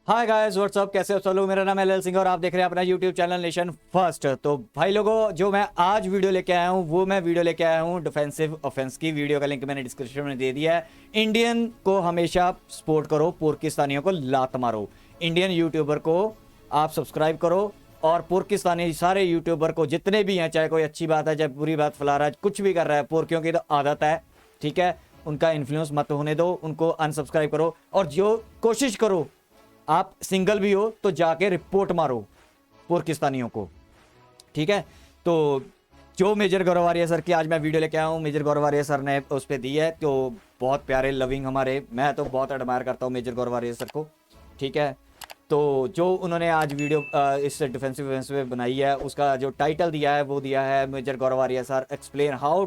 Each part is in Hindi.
हाय गाइस व्हाट्सअप, कैसे हो सब लोग। मेरा नाम है एल सिंह और आप देख रहे हैं अपना यूट्यूब चैनल नेशन फर्स्ट। तो भाई लोगों, जो मैं आज वीडियो लेके आया हूँ वो मैं वीडियो लेके आया हूँ डिफेंसिव ऑफेंस की। वीडियो का लिंक मैंने डिस्क्रिप्शन में दे दिया है। इंडियन को हमेशा सपोर्ट करो, पाकिस्तानियों को लात मारो। इंडियन यूट्यूबर को आप सब्सक्राइब करो और पाकिस्तानी सारे यूट्यूबर को जितने भी हैं, चाहे कोई अच्छी बात है चाहे बुरी बात फैला रहा है, कुछ भी कर रहा है, पोर्कियों की तो आदत है, ठीक है। उनका इन्फ्लुएंस मत होने दो, उनको अनसब्सक्राइब करो। और जो कोशिश करो, आप सिंगल भी हो तो जाके रिपोर्ट मारो पाकिस्तानियों को, ठीक है। तो जो मेजर गौरवारिया सर की आज मैं वीडियो लेके आया हूँ, मेजर गौरवारिया सर ने उस पर दी है, तो बहुत प्यारे लविंग हमारे, मैं तो बहुत एडमायर करता हूँ मेजर गौरवारिया सर को, ठीक है। तो जो उन्होंने आज वीडियो इस डिफेंसिव डिफेंस में बनाई है, उसका जो टाइटल दिया है वो दिया है major गौरवारिया sir explain how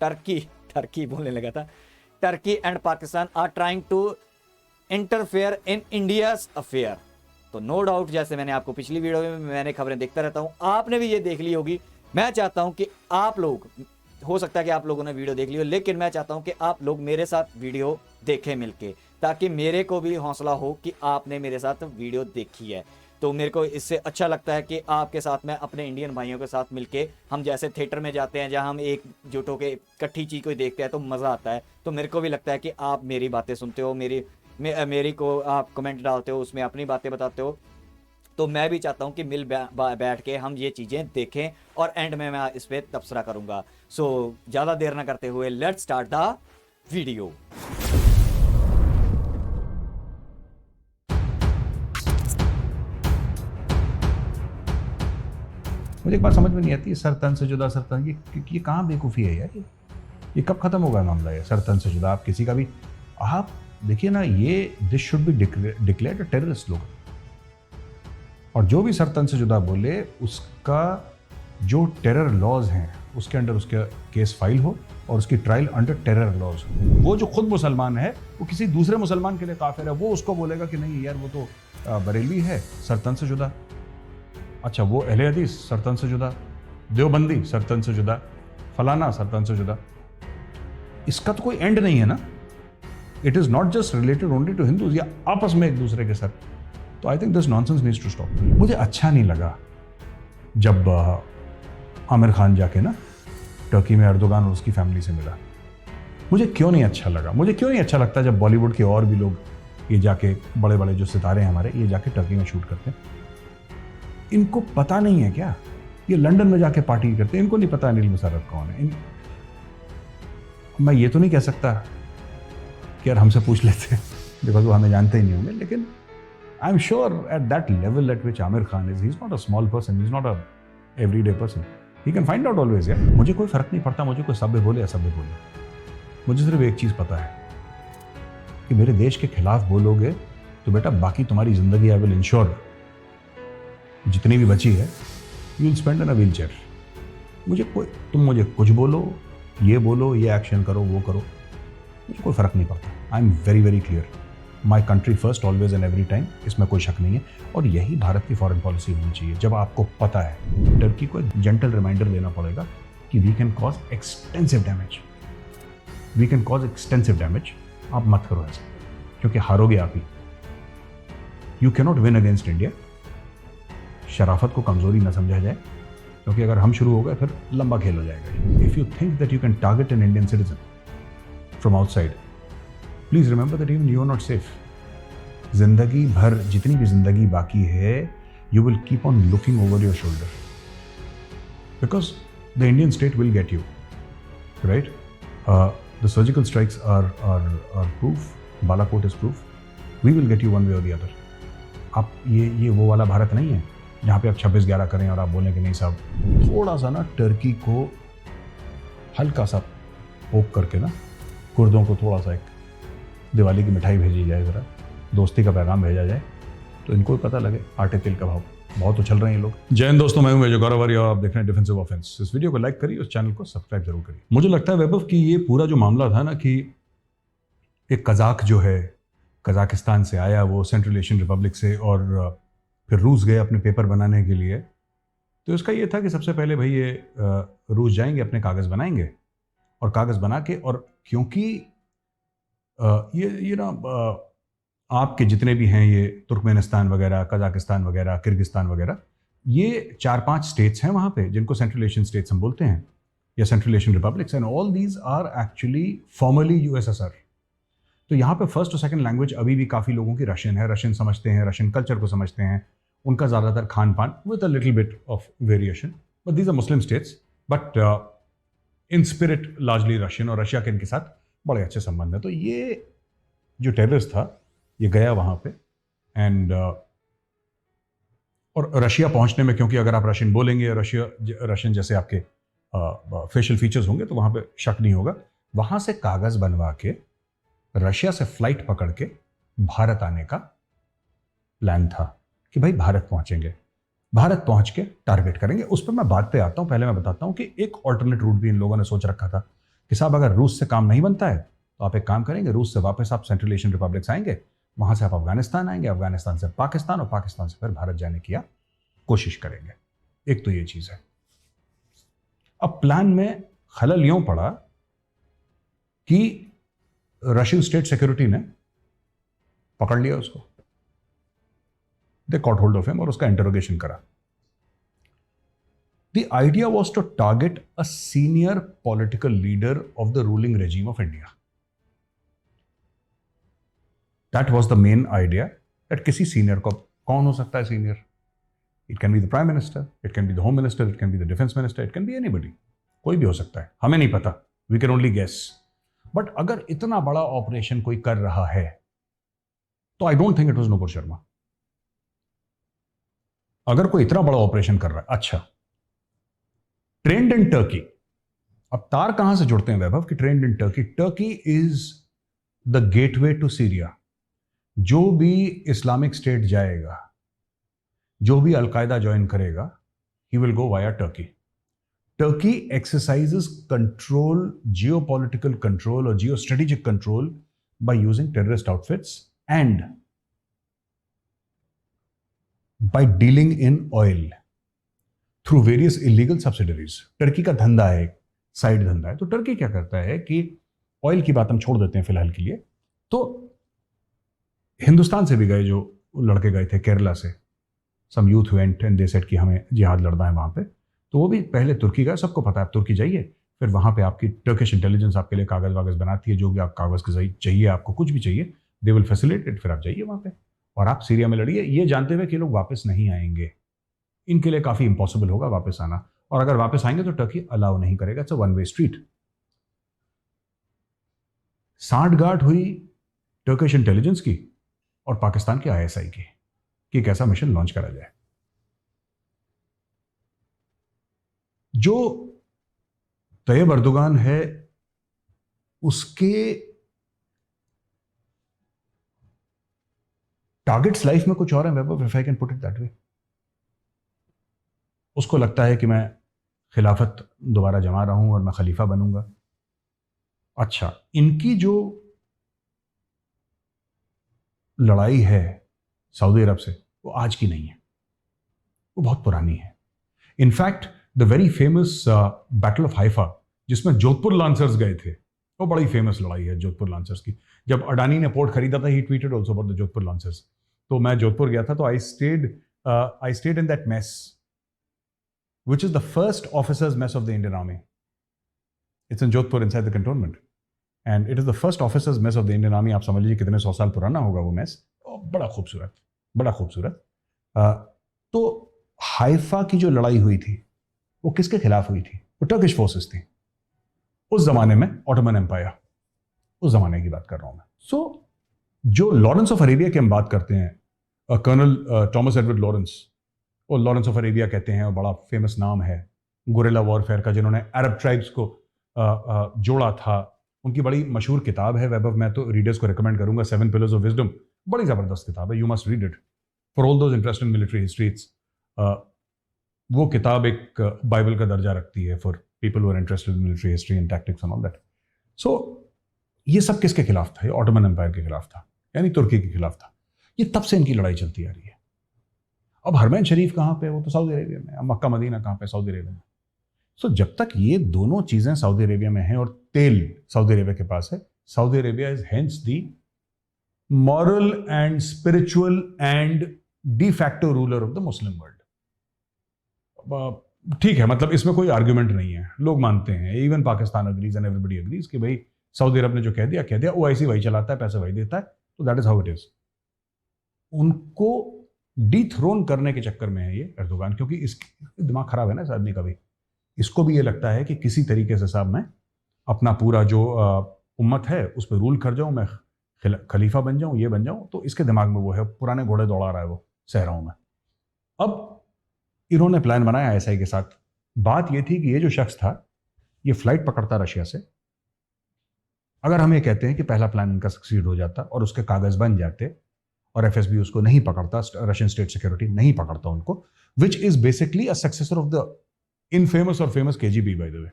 Turkey Turkey बोलने लगा था, Turkey and Pakistan are trying to interfere in India's affair. तो नो डाउट, जैसे मैंने आपको पिछली वीडियो में मैंने खबरें देखता रहता हूं, आपने भी ये देख ली होगी। मैं चाहता हूं कि आप लोग, हो सकता है कि आप लोगों ने वीडियो देख ली हो, लेकिन मैं चाहता हूं कि आप लोग मेरे साथ वीडियो देखें मिलके, ताकि मेरे को भी हौसला हो कि आपने मेरे साथ वीडियो देखी है। तो मेरे को इससे अच्छा लगता है कि आपके साथ मैं अपने इंडियन भाइयों के साथ मिलके, हम जैसे थिएटर में जाते हैं जहां हम एक जुट होके इकट्ठी चीज को देखते हैं तो मज़ा आता है, तो मेरे को भी लगता है कि आप मेरी बातें सुनते हो, मेरी को आप कमेंट डालते हो, उसमें अपनी बातें बताते हो। तो मैं भी चाहता हूं कि बैठ के हम ये चीज़ें देखें और एंड में मैं इस पर तबसरा करूंगा। सो ज़्यादा देर ना करते हुए लेट्स स्टार्ट द वीडियो। मुझे एक बात समझ में नहीं आती, सरतन से जुदा सरतन, ये कहाँ बेवकूफ़ी है यार। ये कब खत्म होगा मामला, ये सरतन से जुदा। आप किसी का भी, आप देखिए ना, ये this should be declared terrorist लोग। और जो भी सरतन से जुदा बोले, उसका जो टेरर लॉज हैं उसके अंडर उसका केस फाइल हो और उसकी ट्रायल अंडर टेरर लॉज हो। वो जो खुद मुसलमान है, वो किसी दूसरे मुसलमान के लिए काफिर है, वो उसको बोलेगा कि नहीं यार वो तो बरेलवी है, सरतन से जुदा। अच्छा, वो अहले हदीस सरतन से जुदा, देवबंदी सरतन से जुदा, फलाना सरतन से जुदा। इसका तो कोई एंड नहीं है ना। It is not just related only to Hindus या आपस में एक दूसरे के साथ। तो I think this nonsense needs to stop. मुझे अच्छा नहीं लगा जब आमिर खान जाके ना टर्की में अर्दोगान और उसकी फैमिली से मिला। मुझे क्यों नहीं अच्छा लगा, मुझे क्यों नहीं अच्छा लगता जब बॉलीवुड के और भी लोग ये जाके, बड़े बड़े जो सितारे हैं हमारे, ये जाके टर्की में शूट करते हैं। इनको पता नहीं है क्या? ये लंदन में जाके पार्टी करते हैं, इनको नहीं पता अनिल मुशर्रफ कौन है। मैं ये तो नहीं कह सकता कि यार हमसे पूछ लेते हैं, बिकॉज वो हमें जानते ही नहीं होंगे। लेकिन I am sure at that level eight which Aamir Khan is, he is not a small person, he is not a everyday person, he can find out always. यार मुझे कोई फर्क नहीं पड़ता, मुझे कोई सभ्य बोले असभ्य बोले। मुझे सिर्फ एक चीज़ पता है कि मेरे देश के खिलाफ बोलोगे तो बेटा बाकी तुम्हारी जिंदगी आई विल इंश्योर, जितनी भी बची है, you will spend in a wheel chair. तुम मुझे कुछ बोलो, ये एक्शन करो, वो करो, मुझे कोई फर्क नहीं पड़ता। I am very very clear, my country first always and every time, इसमें कोई शक नहीं है। और यही भारत की फॉरेन पॉलिसी होनी चाहिए। जब आपको पता है, टर्की को एक जेंटल रिमाइंडर देना पड़ेगा कि we can cause extensive damage, आप मत करो ऐसा, क्योंकि हारोगे आप ही। You cannot win against India. शराफत को कमजोरी न समझा जाए, क्योंकि अगर हम शुरू हो गए फिर लंबा खेल हो जाएगा। If you think that you can target an Indian citizen from outside, please remember that even you are not safe. जिंदगी भर, जितनी भी जिंदगी बाकी है, you will keep on looking over your shoulder, because the Indian state will get you, right? The surgical strikes are proof, Balakot is proof, we will get you one way और द अदर। आप ये वो वाला भारत नहीं है जहाँ पे आप 26/11 करें और आप बोलें कि नहीं साहब, थोड़ा सा ना टर्की को हल्का सा पोक करके ना, कुर्दों को थोड़ा सा एक दिवाली की मिठाई भेजी जाए, ज़रा दोस्ती का पैगाम भेजा जाए, तो इनको भी पता लगे आटे तेल का भाव बहुत उछल रहे हैं ये लोग। जय हिंद दोस्तों, मैं हूं मेजर गौरवारिया और आप देख रहे हैं डिफेंसिव ऑफेंस। इस वीडियो को लाइक करिए, उस चैनल को सब्सक्राइब जरूर करिए। मुझे लगता है वैभव कि ये पूरा जो मामला था ना, कि एक कजाक जो है कजाकिस्तान से आया, वो सेंट्रल एशियन रिपब्लिक से, और फिर रूस गए अपने पेपर बनाने के लिए। तो इसका ये था कि सबसे पहले भाई ये रूस जाएंगे, अपने कागज़ बनाएंगे, और कागज़ बना के, और क्योंकि ये ना आपके जितने भी हैं ये तुर्कमेनिस्तान वगैरह, कजाकिस्तान वगैरह, किर्गिस्तान वगैरह, ये 4-5 स्टेट्स हैं वहाँ पे जिनको सेंट्रल एशियन स्टेट्स हम बोलते हैं, या central Asian republics, and all these are actually formally USSR. तो यहाँ पे फर्स्ट और सेकंड लैंग्वेज अभी भी काफ़ी लोगों की रशियन है, रशियन समझते हैं, रशियन कल्चर को समझते हैं, उनका ज़्यादातर खान पान with a little bit of variation, but these are Muslim states, but in spirit largely Russian, और रशिया के इनके साथ बड़े अच्छे संबंध है। तो ये जो टेररिस्ट था ये गया वहाँ पे, एंड और रशिया पहुँचने में, क्योंकि अगर आप रशियन बोलेंगे, रशियन जैसे आपके फेशियल फीचर्स होंगे तो वहाँ पे शक नहीं होगा, वहाँ से कागज़ बनवा के रशिया से फ्लाइट पकड़ के भारत आने का प्लान था कि भाई भारत पहुंचेंगे, भारत पहुंच के टारगेट करेंगे। उस पर मैं बात पे आता हूं, पहले मैं बताता हूं कि एक ऑल्टरनेट रूट भी इन लोगों ने सोच रखा था कि साहब अगर रूस से काम नहीं बनता है तो आप एक काम करेंगे, रूस से वापस आप सेंट्रल एशियन रिपब्लिक्स आएंगे, वहां से आप अफगानिस्तान आएंगे, अफगानिस्तान से पाकिस्तान, और पाकिस्तान से फिर भारत जाने की आप कोशिश करेंगे। एक तो ये चीज है। अब प्लान में खलल यूं पड़ा कि रशियन स्टेट सिक्योरिटी ने पकड़ लिया उसको, they caught hold of him और उसका इंटरोगेशन करा। The idea was to target a senior political leader of the ruling regime of India. That was the main idea, that किसी सीनियर को, कौन हो सकता है senior? It can be the prime minister, it can be the home minister, it can be the defence minister, it can be anybody, कोई भी हो सकता है, हमें नहीं पता, we can only guess. But अगर इतना बड़ा ऑपरेशन कोई कर रहा है तो I don't think it was Nupur Sharma. अगर कोई इतना बड़ा ऑपरेशन कर रहा है, अच्छा, ट्रेंड इन टर्की। अब तार कहां से जुड़ते हैं वैभव? कि trend in Turkey, Turkey is the gateway to Syria. जो भी इस्लामिक स्टेट जाएगा, जो भी अलकायदा ज्वाइन करेगा, he will go via Turkey. Turkey exercises control, geopolitical control or geostrategic control by using terrorist outfits and by dealing in oil through various illegal subsidiaries. Turkey का धंधा है, साइड धंधा है। तो टर्की क्या करता है कि ऑयल की बात हम छोड़ देते हैं फिलहाल के लिए, तो हिंदुस्तान से भी गए जो लड़के गए थे केरला से, some youth went and they said कि हमें जिहाद लड़ना है वहां पे, तो वो भी पहले तुर्की गए, सबको पता है आप तुर्की जाइए, फिर वहां पे आपकी टर्किश इंटेलिजेंस आपके लिए कागज वागज बनाती है, जो भी आप कागज के चाहिए, आपको कुछ भी चाहिए, दे विल फैसिलिटेट, फिर आप जाइए वहां पे और आप सीरिया में लड़िए, ये जानते हुए कि लोग वापस नहीं आएंगे, इनके लिए काफी इंपॉसिबल होगा वापस आना, और अगर वापस आएंगे तो टर्की अलाउ नहीं करेगा, it's a one way street. सांठगांठ हुई टर्किश इंटेलिजेंस की और पाकिस्तान के आईएसआई की कि कैसा मिशन लॉन्च करा जाए। जो तैयब अर्दोगान है उसके टारगेट्स लाइफ में कुछ और हैं Vaibhav, if I can put it that way. उसको लगता है कि मैं खिलाफत दोबारा जमा रहा हूं और मैं खलीफा बनूंगा। अच्छा, इनकी जो लड़ाई है सऊदी अरब से वो आज की नहीं है, वो बहुत पुरानी है। In fact the very famous battle of Haifa, जिसमें जोधपुर लांसर्स गए थे, वो बड़ी फेमस लड़ाई है जोधपुर लांसर्स की। जब अडानी ने पोर्ट खरीदा था, he tweeted also about the Jodhpur lancers. तो मैं जोधपुर गया था, तो I stayed in that mess which is the first officers mess of the Indian Army. It's in Jodhpur inside the cantonment. And it is the first officers mess of the Indian Army. आप समझ लीजिए कितने 100 साल पुराना होगा वो मेस। बड़ा खूबसूरत, बड़ा खूबसूरत। तो हाइफा की जो लड़ाई हुई थी वो किसके खिलाफ हुई थी? वो टर्किश फोर्सेस थी उस जमाने में, ऑटोमन एम्पायर, उस जमाने की बात कर रहा हूं मैं। सो जो लॉरेंस ऑफ अरेबिया की हम बात करते हैं, कर्नल थॉमस एडवर्ड लॉरेंस, और लॉरेंस ऑफ अरेबिया कहते हैं, और बड़ा फेमस नाम है गुरिल्ला वॉरफेयर का, जिन्होंने अरब ट्राइब्स को जोड़ा था। उनकी बड़ी मशहूर किताब है वैभव, मैं तो रीडर्स को रिकमेंड करूंगा, 7 पिलर्स ऑफ विजडम। बड़ी जबरदस्त किताब है, you must read it for all those interested in military histories. वो किताब एक बाइबल का दर्जा रखती है for people who are interested in military history and tactics and all that. So ये सब किसके खिलाफ था? ये ऑटोमन एम्पायर के खिलाफ था, यानी तुर्की के खिलाफ था। ये तब से इनकी लड़ाई चलती आ रही है। अब हरमैन शरीफ कहाँ पे? वो तो सऊदी अरेबिया में। अब मक्का मदीना कहाँ पे? सऊदी अरेबिया में। सो जब तक ये दोनों चीजें सऊदी अरेबिया में हैं और तेल सऊदी अरेबिया के पास है, Saudi Arabia is hence the moral and spiritual and de facto ruler of the Muslim world. ठीक है, मतलब इसमें कोई आर्ग्यूमेंट नहीं है, लोग मानते हैं, even Pakistan agrees and everybody agrees कि भाई सऊदी अरब ने जो कह दिया ओआईसी वही चलाता है, पैसे वही देता है, तो that is how it is. उनको डीथ्रोन करने के चक्कर में है ये एर्दोगान, क्योंकि इस दिमाग खराब है ना इस आदमी का भी. इसको भी ये लगता है कि किसी तरीके से साहब मैं अपना पूरा जो उम्मत है उस पर रूल कर जाऊं, मैं खलीफा बन जाऊं, ये बन जाऊं. तो इसके दिमाग में वो है, पुराने घोड़े दौड़ा रहा है वो सहराओं में. अब इन्होंने प्लान बनाया आईएसआई के साथ. बात ये थी कि ये जो शख्स था ये फ्लाइट पकड़ता रशिया से. अगर हम ये कहते हैं कि पहला प्लान इनका सक्सीड हो जाता और उसके कागज बन जाते और एफएसबी उसको नहीं पकड़ता, रशियन स्टेट सिक्योरिटी नहीं पकड़ता उनको, which is basically a successor of the infamous और famous KGB by the way.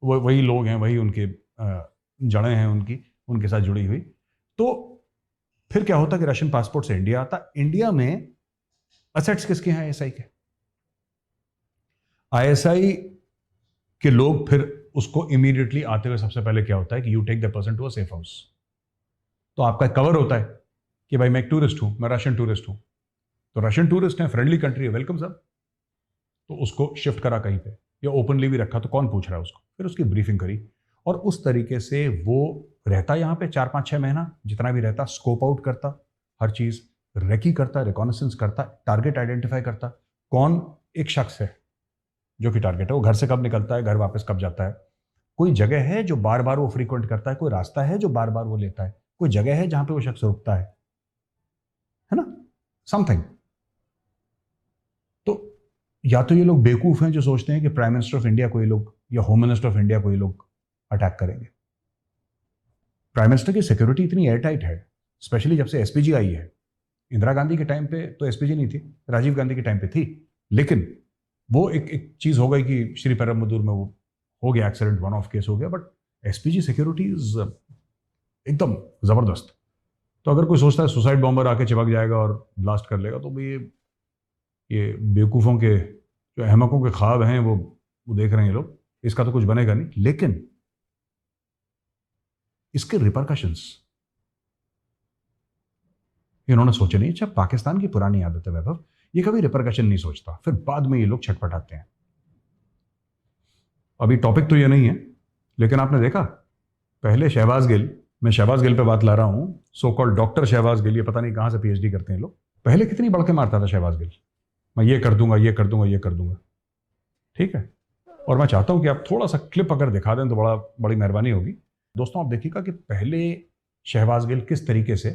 वही लोग हैं, वही उनके जड़ें हैं उनके साथ जुड़ी हुई. तो फिर क्या होता कि रशियन पासपोर्ट से इंडिया आता. इंडिया में असेट्स किसके हैं? आईएसआई के. आईएसआई के लोग फिर उसको इमीडिएटली आते हुए सबसे पहले क्या होता है कि you take the person to a safe house. तो आपका कवर होता है कि भाई मैं एक टूरिस्ट हूं, मैं रशियन टूरिस्ट हूं, तो रशियन टूरिस्ट है, फ्रेंडली कंट्री है, वेलकम सर. तो उसको शिफ्ट करा कहीं पे या ओपनली भी रखा, तो कौन पूछ रहा है उसको. फिर उसकी ब्रीफिंग करी और उस तरीके से वो रहता यहाँ पे 4-5-6 महीना, जितना भी रहता, स्कोप आउट करता, हर चीज रेकी करता, रिकॉनेसेंस करता, टारगेट आइडेंटिफाई करता. कौन एक शख्स है जो कि टारगेट है, वो घर से कब निकलता है, घर वापस कब जाता है, कोई जगह है जो बार बार वो फ्रीक्वेंट करता है, कोई रास्ता है जो बार बार वो लेता है, कोई जगह है जहां पे वो शख्स रुकता है ना, समथिंग. तो या तो ये लोग बेवकूफ हैं जो सोचते हैं कि प्राइम मिनिस्टर ऑफ इंडिया को ये लोग या होम मिनिस्टर ऑफ इंडिया को ये लोग अटैक करेंगे. प्राइम मिनिस्टर की सिक्योरिटी इतनी एयर टाइट है, स्पेशली जब से एसपीजी आई है. इंदिरा गांधी के टाइम पे तो एसपीजी नहीं थी, राजीव गांधी के टाइम पे थी, लेकिन वो एक चीज हो गई कि श्री पेरुम्बदूर में वो हो गया एक्सीडेंट, वन ऑफ केस हो गया. बट एसपीजी सिक्योरिटी इज एकदम जबरदस्त. तो अगर कोई सोचता है सुसाइड बॉम्बर आके चिपक जाएगा और ब्लास्ट कर लेगा, तो भाई ये बेवकूफ़ों के, जो अहमकों के ख्वाब हैं वो देख रहे हैं लोग. इसका तो कुछ बनेगा नहीं. लेकिन इसके रिपरकशंस इन्होंने सोचे नहीं. अच्छा, पाकिस्तान की पुरानी आदत है वैभव, ये कभी रिपरकशन नहीं सोचता, फिर बाद में ये लोग छटपटाते हैं. अभी टॉपिक तो ये नहीं है, लेकिन आपने देखा पहले शहबाज गिल, मैं शहबाज गिल पे बात ला रहा हूं, so called doctor Shahbaz Gill, ये पता नहीं कहां से पीएचडी करते हैं लोग. पहले कितनी बढ़ के मारता था शहबाज गिल, मैं ये कर दूंगा, ये कर दूंगा, ये कर दूंगा. ठीक है, और मैं चाहता हूं कि आप थोड़ा सा क्लिप अगर दिखा दें तो बड़ी मेहरबानी होगी. दोस्तों आप देखिएगा कि पहले शहबाज गिल किस तरीके से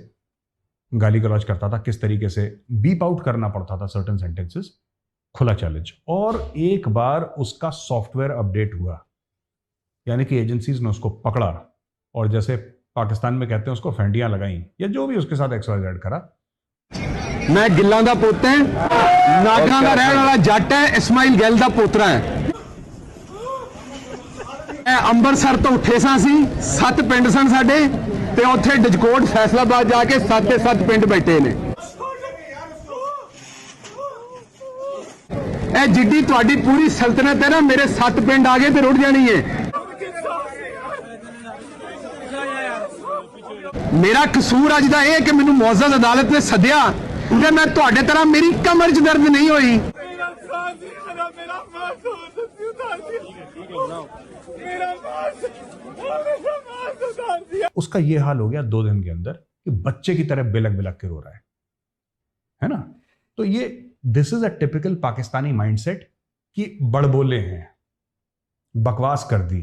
गाली गलौज करता था, किस तरीके से बीप आउट करना पड़ता था सर्टेन सेंटेंसेस, खुला चैलेंज. और एक बार उसका सॉफ्टवेयर अपडेट हुआ, यानी कि एजेंसीज ने उसको पकड़ा और जैसे पाकिस्तान में कहते हैं उसको फेंटियां लगाई, या जो भी उसके साथ XYZ करा. मैं गिल्लां दा पुੱਤ है, नागरां दा रहण वाला जट है, इस्माइल गिल दा पोतरा है. मैं ਅੰਮ੍ਰਿਤਸਰ ਤੋਂ ਉੱਠੇ ਸਾਂ ਸੀ, 7 ਪਿੰਡ ਸਨ ਸਾਡੇ, ਤੇ ਉੱਥੇ ਡਿਜਕੋਟ ਫੈਸਲਾਬਾਦ ਜਾ ਕੇ 7 ਦੇ 7 ਪਿੰਡ ਬੈਠੇ ਨੇ. ਇਹ ਜਿੱਡੀ ਤੁਹਾਡੀ ਪੂਰੀ ਸਲਤਨਤ ਹੈ ਨਾ, ਮੇਰੇ 7 ਪਿੰਡ ਆ ਗਏ ਤੇ ਰੁੜ ਜਾਣੀ ਹੈ. ਮੇਰਾ ਕਸੂਰ ਅੱਜ ਦਾ ਇਹ ਕਿ ਮੈਨੂੰ ਮੁਅੱਜ਼ਜ਼ ਅਦਾਲਤ ਨੇ ਸੱਦਿਆ ਤੇ ਮੈਂ ਤੁਹਾਡੇ ਤਰ੍ਹਾਂ, ਮੇਰੀ ਕਮਰ 'ਚ ਦਰਦ ਨਹੀਂ ਹੋਈ. उसका ये हाल हो गया 2 दिन के अंदर कि बच्चे की तरह बिलक बिलक के रो रहा है ना. तो ये this is a typical Pakistani mindset कि बड़बोले हैं, बकवास कर दी,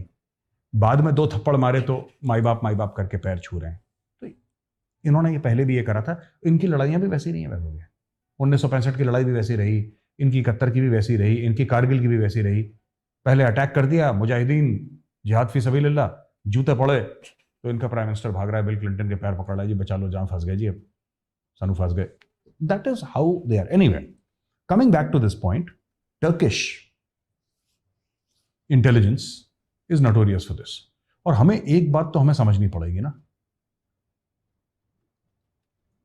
बाद में 2 थप्पड़ मारे तो माई बाप करके पैर छू रहे हैं. तो इन्होंने ये पहले भी ये करा था. इनकी लड़ाइयां भी वैसी नहीं है वैभव. 1965 की लड़ाई भी वैसी रही, इनकी 71 की भी वैसी रही, इनकी कारगिल की भी वैसी रही. पहले अटैक कर दिया, मुजाहिदीन जिहाद फी सबीलिल्लाह, जूते पड़े तो इनका प्राइम मिनिस्टर भाग रहा है, बिल क्लिंटन के पैर पकड़ रहा है, जी बचा लो, जान फंस गए जी, अब सानू फंस गए. That is how they are. Anyway, coming back to this point, Turkish intelligence is notorious for this. और हमें एक बात तो हमें समझनी पड़ेगी ना,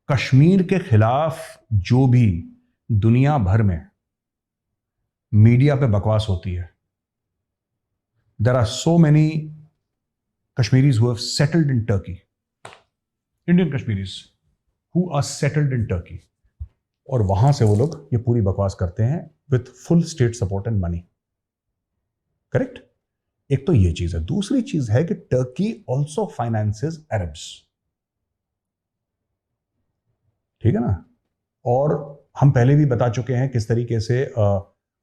कश्मीर के खिलाफ जो भी दुनिया भर में मीडिया पे बकवास होती है, there are so many Kashmiris who have settled in Turkey, Indian Kashmiris who are settled in Turkey. और वहां से वो लोग ये पूरी बकवास करते हैं with full state support and money. Correct? एक तो ये चीज है. दूसरी चीज है कि टर्की ऑल्सो फाइनेंसेस अरब्स. ठीक है ना? और हम पहले भी बता चुके हैं किस तरीके से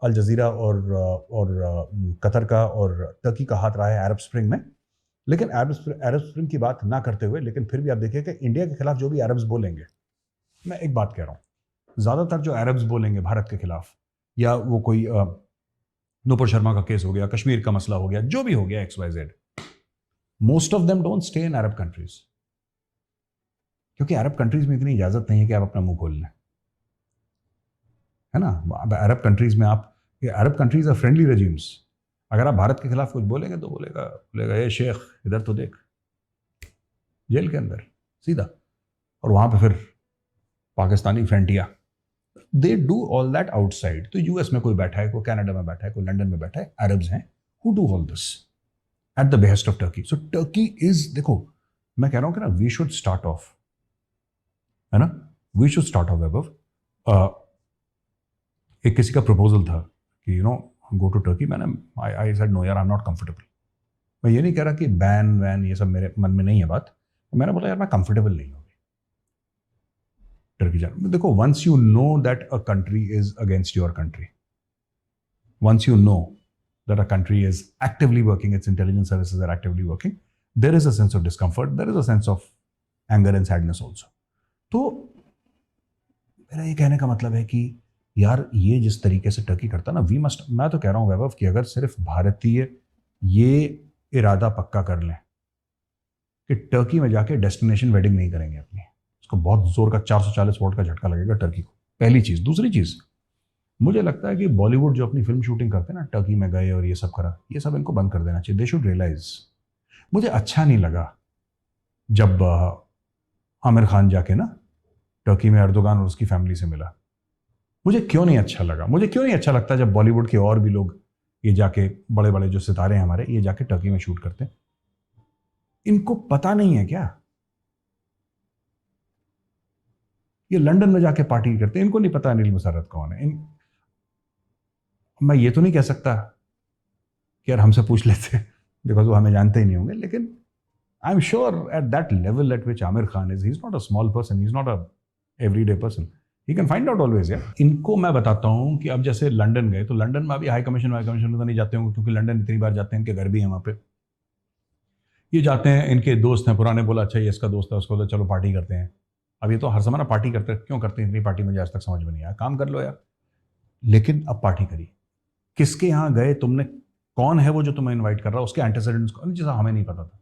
अल जजीरा और कतर का और टर्की का हाथ रहा है अरब स्प्रिंग में. लेकिन अरब स्प्रिंग की बात ना करते हुए, लेकिन फिर भी आप देखिए कि इंडिया के खिलाफ जो भी अरब्स बोलेंगे, मैं एक बात कह रहा हूं, ज्यादातर जो अरब्स बोलेंगे भारत के खिलाफ, या वो कोई नूपुर शर्मा का केस हो गया, कश्मीर का मसला हो गया, जो भी हो गया XYZ, most of them don't stay in Arab countries. क्योंकि अरब कंट्रीज में इतनी इजाजत नहीं है कि आप अपना मुंह खोल लें, है ना? अरब कंट्रीज में Arab countries are friendly regimes. अगर आप भारत के खिलाफ कुछ बोलेंगे तो बोलेगा ये शेख इधर तो देख, जेल के अंदर सीधा. और वहां पे फिर Pakistani frontier, they do all that outside. तो यूएस में कोई बैठा है, कोई कनाडा में बैठा है, कोई लंदन में बैठा है, अरब्स हैं who do all this at the behest of Turkey. So Turkey is, देखो मैं कह रहा हूं कि ना, वी शुड स्टार्ट ऑफ, है ना, we should start off Vaibhav. एक किसी का प्रपोजल था कि you know go to Turkey. मैंने आई सेड नो यार, आई एम नॉट कंफर्टेबल. मैं ये नहीं कह रहा कि बैन वैन ये सब मेरे मन में नहीं है बात. मैंने बोला यार मैं कंफर्टेबल नहीं हूँ टर्की जाने. देखो, once you know that a country is against your country, once you know that a country is actively working, its intelligence services are actively working, there is a sense of discomfort, there is a sense of anger and sadness also. तो मेरा ये कहने का मतलब है कि यार ये जिस तरीके से टर्की करता ना, वी मस्ट, मैं तो कह रहा हूं वैभव कि अगर सिर्फ भारतीय ये इरादा पक्का कर लें कि टर्की में जाके डेस्टिनेशन वेडिंग नहीं करेंगे अपनी, उसको बहुत जोर का 440 वोल्ट का झटका लगेगा टर्की को. पहली चीज. दूसरी चीज, मुझे लगता है कि बॉलीवुड जो अपनी फिल्म शूटिंग करते हैं ना, टर्की में गए और ये सब करा, ये सब इनको बंद कर देना चाहिए. They should realise. मुझे अच्छा नहीं लगा जब आमिर खान जाके ना टर्की में अर्दोगान और उसकी फैमिली से मिला. मुझे क्यों नहीं अच्छा लगा? मुझे क्यों नहीं अच्छा लगता जब बॉलीवुड के और भी लोग ये जाके, बड़े बड़े जो सितारे हैं हमारे, ये जाके टर्की में शूट करते हैं. इनको पता नहीं है क्या? ये लंदन में जाके पार्टी करते हैं, इनको नहीं पता अनिल मुसर्रत कौन है. मैं ये तो नहीं कह सकता कि यार हमसे पूछ लेते, बिकॉज वो हमें जानते ही नहीं होंगे. लेकिन I am sure at that level eight which Aamir Khan is, he is not a small person, he is not a everyday person. He can find out always. यार इनको मैं बताता हूँ कि अब जैसे लंदन गए, तो लंदन में अभी हाई कमीशन में तो नहीं जाते होंगे, क्योंकि लंदन इतनी बार जाते हैं, इनके घर भी हैं वहाँ पे. ये जाते हैं, इनके दोस्त हैं पुराने, बोला अच्छा ये इसका दोस्त है, उसको बोला चलो पार्टी करते हैं. अब ये तो हर समय ना पार्टी करते हैं, क्यों करते हैं इतनी पार्टी, मुझे आज तक समझ में नहीं आया. काम कर लो यार. लेकिन अब पार्टी करी, किसके यहाँ गए तुमने, कौन है वो जो तुम्हें इन्वाइट कर रहा है, उसके एंटीसीडेंट्स को जैसा हमें नहीं पता था.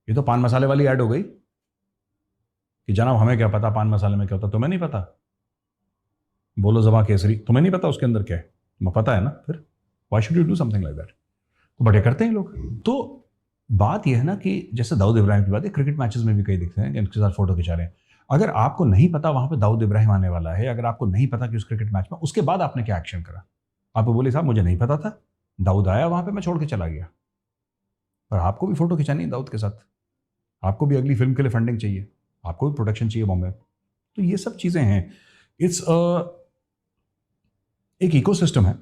ये तो पान मसाले वाली ऐड हो गई कि जनाब हमें क्या पता पान मसाले में क्या होता, तुम्हें नहीं पता. बोलो ज़बा केसरी, तुम्हें नहीं पता उसके अंदर क्या है, तुम्हें पता है ना, फिर why should you do something like that. तो बड़े करते हैं लोग. तो बात यह है ना कि जैसे दाऊद इब्राहिम की बात है, क्रिकेट मैचेस में भी कई दिखते हैं जिनके साथ फोटो खिंचा रहे हैं. अगर आपको नहीं पता वहां पे दाऊद इब्राहिम आने वाला है, अगर आपको नहीं पता कि उस क्रिकेट मैच में, उसके बाद आपने क्या एक्शन करा? आप बोले साहब मुझे नहीं पता था, दाऊद आया वहां पे, मैं छोड़ के चला गया. और आपको भी फोटो खिंचानी है दाऊद के साथ, आपको भी अगली फिल्म के लिए फंडिंग चाहिए, आपको भी प्रोडक्शन चाहिए बॉम्बे. तो ये सब चीजें हैं. इट्स एक इकोसिस्टम है.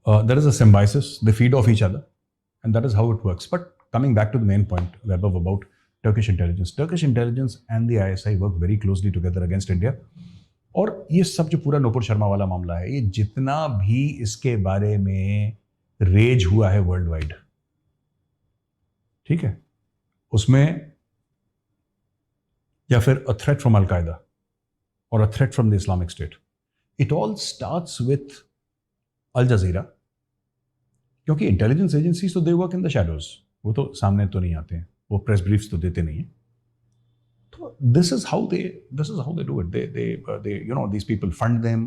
There is a symbiosis, they feed off each other, and that is how it works. But coming back to the main point, Vaibhav, about Turkish intelligence and the ISI work very closely together against India. और ये सब जो पूरा नूपुर शर्मा वाला मामला है, ये जितना भी इसके बारे में रेज हुआ है वर्ल्ड वाइड, ठीक है, उसमें या फिर अ थ्रेट फ्रॉम अल-कायदा और a threat from the Islamic State, it all starts with Al Jazeera. क्योंकि इंटेलिजेंस एजेंसीज तो they work in the shadows, वो तो सामने तो नहीं आते हैं, वो प्रेस ब्रीफ्स तो देते नहीं हैं. तो this is how they do it. They you know these people fund them,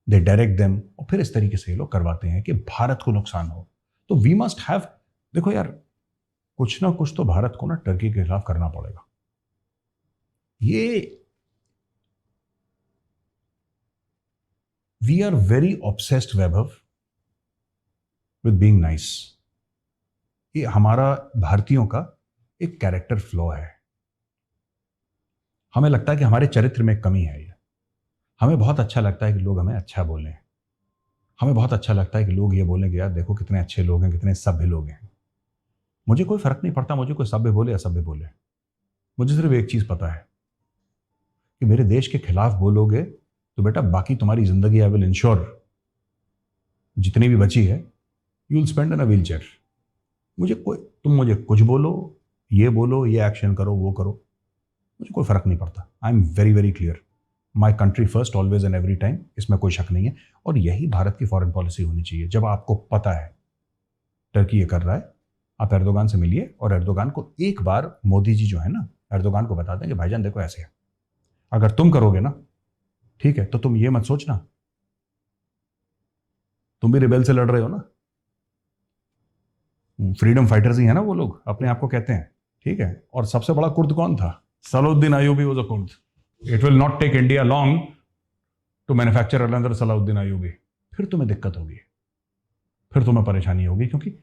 they direct them, और फिर इस तरीके से ये लोग करवाते हैं कि भारत को नुकसान हो. तो वी मस्ट हैव, देखो यार, कुछ ना कुछ तो भारत को ना टर्की के खिलाफ करना पड़ेगा. ये we are very obsessed, Vaibhav, with being nice. ये हमारा भारतीयों का एक कैरेक्टर फ्लॉ है. हमें लगता है कि हमारे चरित्र में एक कमी है ये। हमें बहुत अच्छा लगता है कि लोग हमें अच्छा बोलें। हमें बहुत अच्छा लगता है कि लोग ये बोलें कि यार देखो कितने अच्छे लोग हैं, कितने सभ्य लोग हैं। मुझे कोई फर्क नहीं पड़ता मुझे कोई सभ्य बोले असभ्य बोले। मुझे सिर्फ एक चीज़ पता है कि मेरे देश के खिलाफ बोलोगे तो बेटा बाकी तुम्हारी जिंदगी आई विल इंश्योर जितनी भी बची है you will spend in a wheel chair. तुम मुझे कुछ बोलो, ये एक्शन करो, वो करो, मुझे कोई फर्क नहीं पड़ता। I am very very clear, my country first always and every time, इसमें कोई शक नहीं है। और यही भारत की फॉरेन पॉलिसी होनी चाहिए। जब आपको पता है टर्की ये कर रहा है, आप एर्दोगान से मिलिए और एर्दोगान को एक बार मोदी जी जो है ना एर्दोगान को बता दें कि भाईजान देखो ऐसे है, अगर तुम करोगे ना ठीक है तो तुम ये मत सोचना तुम भी रिबेल से लड़ रहे हो ना। फ्रीडम फाइटर्स ही है ना वो लोग, अपने आप को कहते हैं, ठीक है। और सबसे बड़ा कुर्द कौन था? Salahuddin Ayyubi was a Kurd. It will not take India long to manufacture another Salahuddin Ayyubi. फिर तुम्हें दिक्कत होगी, फिर तुम्हें परेशानी होगी, क्योंकि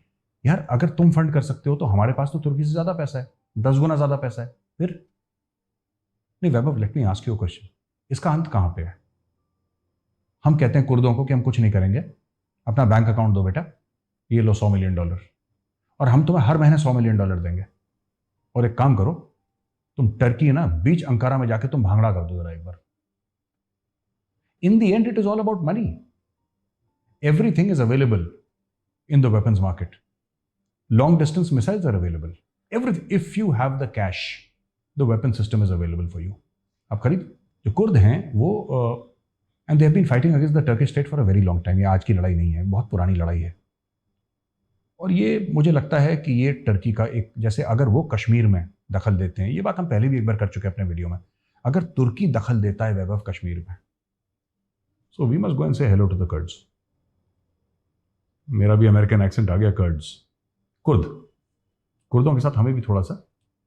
यार अगर तुम फंड कर सकते हो तो हमारे पास तो तुर्की से ज्यादा पैसा है, 10 गुना ज्यादा पैसा है। फिर नहीं Vaibhav, let me ask you a question, इसका अंत कहां पे है? हम कहते हैं कुर्दों को कि हम कुछ नहीं करेंगे, अपना बैंक अकाउंट दो बेटा, ये लो $100 मिलियन, और हम तुम्हें हर महीने $100 मिलियन देंगे। और एक काम करो, तुम टर्की ना बीच अंकारा में जाके तुम भांगड़ा कर दो जरा एक बार। In the end it is all about money. Everything is available in the weapons market. Long distance missiles are available, everything. If you have the cash the weapon system is available for you. आप खरीद। जो कुर्द हैं वो and they have been fighting against the Turkish state for a very long time. ये आज की लड़ाई नहीं है, बहुत पुरानी लड़ाई है। और ये मुझे लगता है कि ये टर्की का एक, जैसे अगर वो कश्मीर में दखल देते हैं, ये बात हम पहले भी एक बार कर चुके हैं अपने वीडियो में, अगर तुर्की दखल देता है वैभव कश्मीर में, so we must go and say hello to the Kurds. मेरा भी अमेरिकन एक्सेंट आ गया, कर्ड्स, कुर्दों के साथ हमें भी थोड़ा सा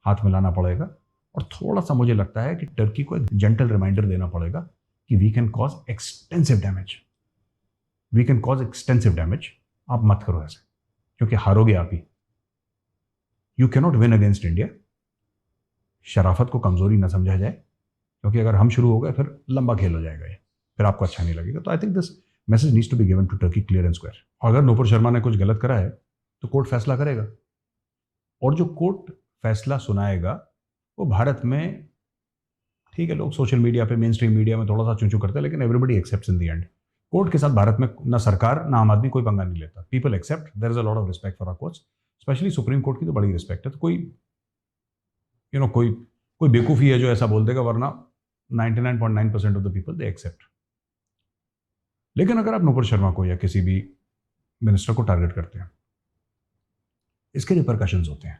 हाथ मिलाना पड़ेगा। और थोड़ा सा मुझे लगता है कि टर्की को एक जेंटल रिमाइंडर देना पड़ेगा कि we can cause extensive damage. आप मत करो ऐसे, क्योंकि हारोगे आप ही। You cannot win against India. शराफत को कमजोरी न समझा जाए, क्योंकि अगर हम शुरू हो गए फिर लंबा खेल हो जाएगा ये, फिर आपको अच्छा नहीं लगेगा। तो I think this message needs to be given to Turkey clear and square. अगर नूपुर शर्मा ने कुछ गलत करा है तो कोर्ट फैसला करेगा, और जो कोर्ट फैसला सुनाएगा वो भारत में, ठीक है, लोग सोशल मीडिया पे, मेन स्ट्रीम मीडिया में थोड़ा सा चूचू करते हैं, लेकिन everybody accepts in the and. Court के साथ भारत में ना सरकार ना आम आदमी कोई पंगा नहीं लेता। People accept, there is a lot of respect for our courts, especially supreme court की तो बड़ी रिस्पेक्ट है। तो कोई कोई बेवकूफ़ी है जो ऐसा बोल देगा, वरना 99.9% of the people they accept. लेकिन अगर आप नूपुर शर्मा को या किसी भी मिनिस्टर को टारगेट करते हैं, इसके रिपरकशंस होते हैं,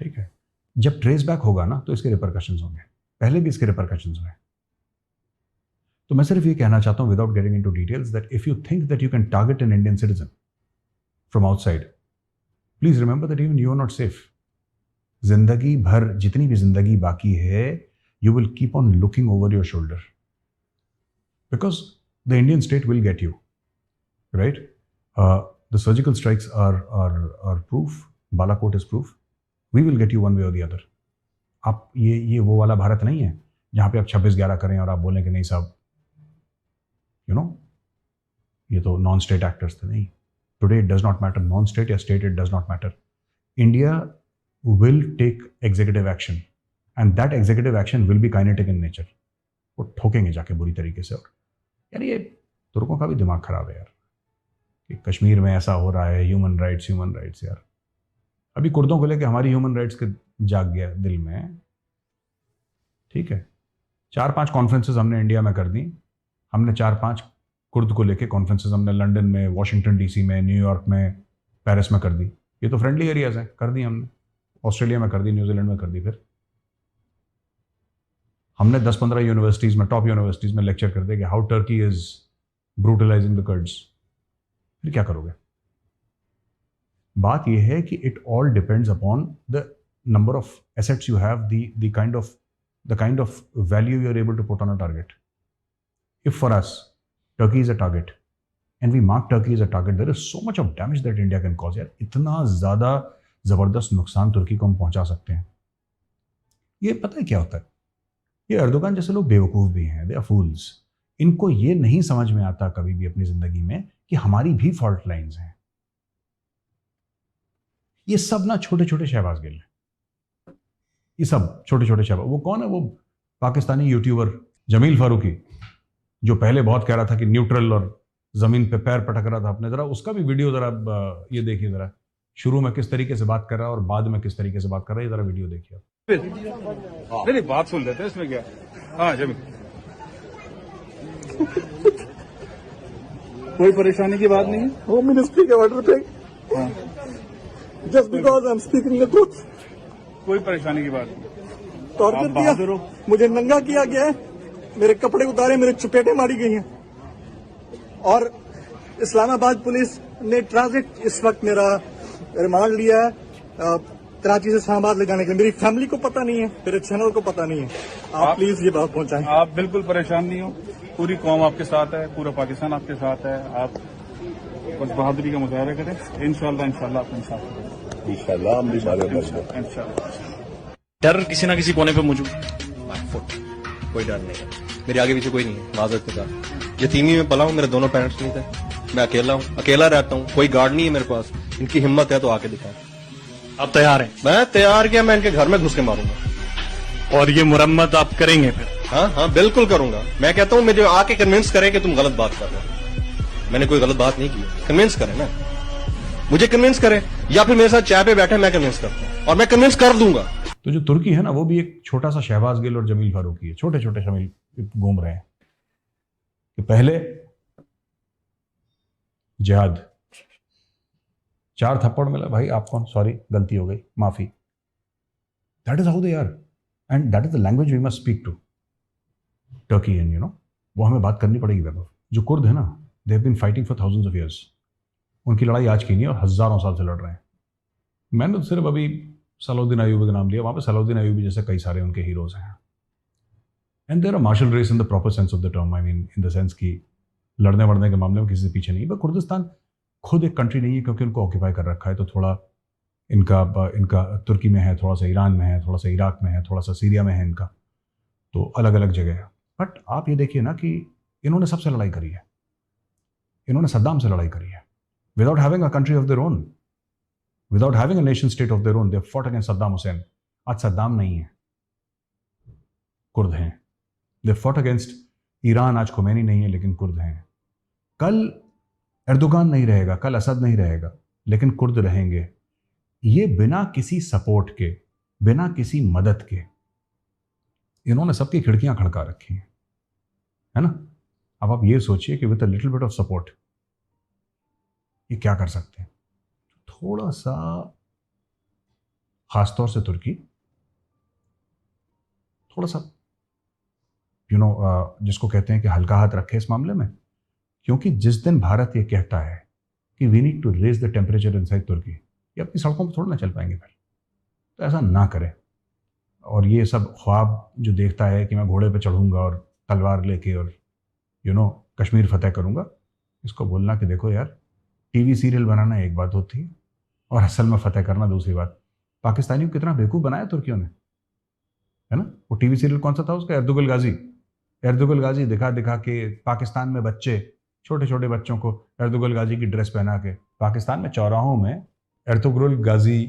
ठीक है। जब ट्रेस बैक होगा ना तो इसके रिपरकशंस होंगे, पहले भी इसके रिपरकशंस हुए। तो मैं सिर्फ ये कहना चाहता हूं, without getting into details, that if you think that you can target an Indian citizen from outside, please remember that even you are not safe. जिंदगी भर जितनी भी जिंदगी बाकी है, you will keep on looking over your shoulder, because the Indian state will get you, right? The surgical strikes are proof, Balakot is proof, we will get you one way और द अदर। आप ये वो वाला भारत नहीं है जहां पे आप 26/11 करें और आप बोलें कि नहीं साहब, ये तो नॉन स्टेट एक्टर्स थे। नहीं, today it does not matter, non state या state, it does not matter. India will take executive action, and that executive action will be kinetic in nature. वो ठोकेंगे जाके बुरी तरीके से। और यार ये तुर्कों का भी दिमाग खराब है यार, कि कश्मीर में ऐसा हो रहा है, ह्यूमन राइट्स यार। अभी कुर्दों को लेके हमारी ह्यूमन राइट्स के जाग गया दिल में, ठीक है। 4-5 कॉन्फ्रेंसेस हमने इंडिया में कर दी, हमने 4-5 कुर्द को लेके कॉन्फ्रेंसेस हमने लंदन में, वॉशिंगटन डीसी में, न्यूयॉर्क में, पेरिस में कर दी। ये तो फ्रेंडली एरियाज हैं, कर दी हमने। ऑस्ट्रेलिया में कर दी, न्यूजीलैंड में कर दी। फिर हमने 10-15 यूनिवर्सिटीज़ में, टॉप यूनिवर्सिटीज़ में लेक्चर कर दिया कि how Turkey is brutalising the Kurds. फिर क्या करोगे? बात यह है कि it all depends upon the number of assets you have, the kind of value you are able to put on a target. If for us Turkey is a target and we mark Turkey as a target, there is so much of damage that India can cause. यार इतना ज़्यादा ज़बरदस्त नुकसान तुर्की को हम पहुंचा सकते हैं। ये पता है क्या होता है, ये अर्दोगान जैसे लोग बेवकूफ़ भी हैं, दे आर फूल्स। इनको ये नहीं समझ में आता कभी भी अपनी ज़िंदगी में कि हमारी भी फॉल्ट लाइंस हैं। ये सब ना छोटे छोटे शहबाज गिल हैं, ये सब छोटे छोटे शहबाज। वो कौन है, वो पाकिस्तानी यूट्यूबर जमील फारूकी, जो पहले बहुत कह रहा था कि न्यूट्रल और ज़मीन पे पैर पटक रहा था अपने। ज़रा उसका भी वीडियो ज़रा ये देखिए, ज़रा शुरू में किस तरीके से बात कर रहा है और बाद में किस तरीके से बात कर रहा है, ये ज़रा वीडियो देखिए। नहीं बात सुन लेते हैं, इसमें क्या। हाँ जमीन, कोई परेशानी की बात नहीं है। होम मिनिस्ट्री के ऑर्डर पे just because I am speaking the truth कोई परेशानी की बात नहीं। टॉर्चर आप बहादुर किया, हो। मुझे नंगा किया गया है, मेरे कपड़े उतारे, मेरे चपेटे मारी गई हैं। और इस्लामाबाद पुलिस ने ट्रांजिट इस वक्त मेरा रिमांड लिया है कराची से इस्लामाबाद ले जाने के लिए। मेरी फैमिली को पता नहीं है, मेरे चैनल को पता नहीं है। आप प्लीज ये बात पहुंचाएं। आप बिल्कुल परेशान नहीं हो, पूरी कौम आपके साथ है, पूरा पाकिस्तान आपके साथ है। आप बस बहादुरी का मुजाहरा करें, इंशाल्लाह इंशाल्लाह आप इंसाफ करें। इंशाल्लाह हम भी इंशाल्लाह। डर किसी ना किसी कोने पे मौजूद। कोई डर नहीं है, मेरे आगे पीछे कोई नहीं है। माजरत के साथ यतीमी में पला हूँ, मेरे दोनों पेरेंट्स नहीं थे, मैं अकेला हूँ, अकेला रहता हूँ, कोई गार्ड नहीं है मेरे पास। इनकी हिम्मत है तो आके दिखाएं। आप तैयार हैं? मैं तैयार किया, मैं इनके घर में घुस के मारूंगा। और ये मुरम्मत आप करेंगे फिर? हाँ हाँ बिल्कुल करूंगा। मैं कहता हूँ मुझे आके कन्विंस करें कि तुम गलत बात कर रहे हो। मैंने कोई गलत बात नहीं की, कन्विंस करें ना, मुझे कन्विंस करें, या फिर मेरे साथ चाय पे बैठे मैं कन्विंस करता हूँ, और मैं कन्विंस कर दूंगा। तो जो तुर्की है ना, वो भी एक छोटा सा शहबाज गिल और जमील फारूकी है, छोटे छोटे शमील घूम रहे हैं कि पहले जिहाद, 4 थप्पड़ मिला, भाई आप कौन, सॉरी गलती हो गई, माफी। That is how they are, and that is the language we must speak to Turkey and वो हमें बात करनी पड़ेगी। वैभव, जो कुर्द है ना, they have been fighting for thousands of years. उनकी लड़ाई आज की नहीं है और हजारों साल से लड़ रहे हैं। मैंने तो सिर्फ अभी सलाउद्दीन अयूबी का नाम लिया, वहाँ पे सलाउद्दीन अयूबी जैसे कई सारे उनके हीरोज हैं। And there are martial race in the proper sense of the term, I mean in the sense कि लड़ने वड़ने के मामले में किसी से पीछे नहीं। पर कुर्दिस्तान खुद एक कंट्री नहीं है, क्योंकि उनको ऑक्यूपाई कर रखा है। तो थोड़ा इनका तुर्की में है, थोड़ा सा ईरान में है, थोड़ा सा इराक में है, थोड़ा सा सीरिया में है इनका, तो अलग अलग जगह है। बट आप ये देखिए ना कि इन्होंने सबसे लड़ाई करी है। इन्होंने सद्दाम से लड़ाई करी है without having a country of their own, without having a nation state of their own. They fought against Saddam Hussain. आज सद्दाम नहीं है, कुर्द हैं। दे फॉट अगेंस्ट ईरान, आज खुमैनी नहीं है, लेकिन कुर्द हैं। कल एर्दोगान नहीं रहेगा, कल असद नहीं रहेगा, लेकिन कुर्द रहेंगे। ये बिना किसी सपोर्ट के, बिना किसी मदद के इन्होंने सबकी खिड़कियां खड़का रखी हैं, है ना। अब आप ये सोचिए कि with a little bit of support ये क्या कर सकते हैं। थोड़ा सा, खासतौर से तुर्की, थोड़ा सा जिसको कहते हैं कि हल्का हाथ रखे इस मामले में। क्योंकि जिस दिन भारत ये कहता है कि we need to raise the temperature inside Turkey, ये अपनी सड़कों पर थोड़ा ना चल पाएंगे फिर। तो ऐसा ना करें। और ये सब ख्वाब जो देखता है कि मैं घोड़े पे चढ़ूंगा और तलवार लेके और कश्मीर फतेह करूंगा, इसको बोलना कि देखो यार, टीवी सीरियल बनाना एक बात होती है और असल में फतेह करना दूसरी बात। पाकिस्तानियों को कितना बेवकूफ़ बनाया तुर्कियों ने, है ना। वो टीवी सीरियल कौन सा था उसका, एर्दुगल गाजी। एर्दुगल गाजी दिखा दिखा के पाकिस्तान में बच्चे, छोटे छोटे बच्चों को एर्दुगल गाजी की ड्रेस पहना के, पाकिस्तान में चौराहों में एर्तुगरुल गाजी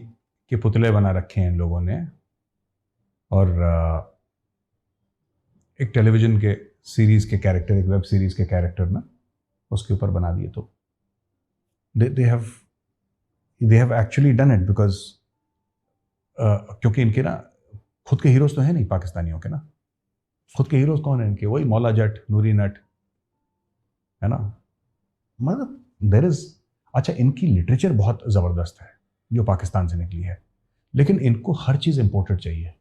के पुतले बना रखे हैं इन लोगों ने। और एक टेलीविजन के सीरीज के कैरेक्टर, एक वेब सीरीज के कैरेक्टर ना उसके ऊपर बना दिए। तो they have actually done it because क्योंकि इनके ना खुद के हीरोज तो हैं नहीं पाकिस्तानियों के ना। खुद के हीरोज कौन है इनके, वही मौला जट, नूरी नट, है ना। मतलब देयर इज, अच्छा इनकी लिटरेचर बहुत ज़बरदस्त है जो पाकिस्तान से निकली है, लेकिन इनको हर चीज़ इम्पोर्टेड चाहिए।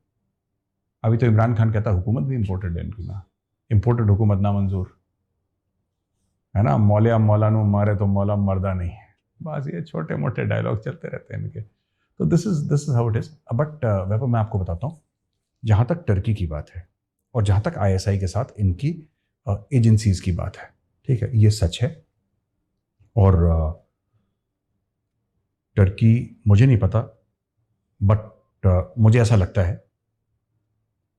अभी तो इमरान खान कहता है हुकूमत भी इम्पोर्टेड है इनकी ना, इम्पोर्टेड हुकूमत ना मंजूर, है ना। मौलिया मौलानू मारे तो मौला मर्दा नहीं है, बस ये छोटे मोटे डायलॉग चलते रहते हैं इनके। तो this is how it is. But Vaibhav मैं आपको बताता हूँ, जहाँ तक टर्की की बात है और जहाँ तक ISI के साथ इनकी एजेंसीज की बात है, ठीक है, ये सच है। और टर्की, मुझे नहीं पता, बट मुझे ऐसा लगता है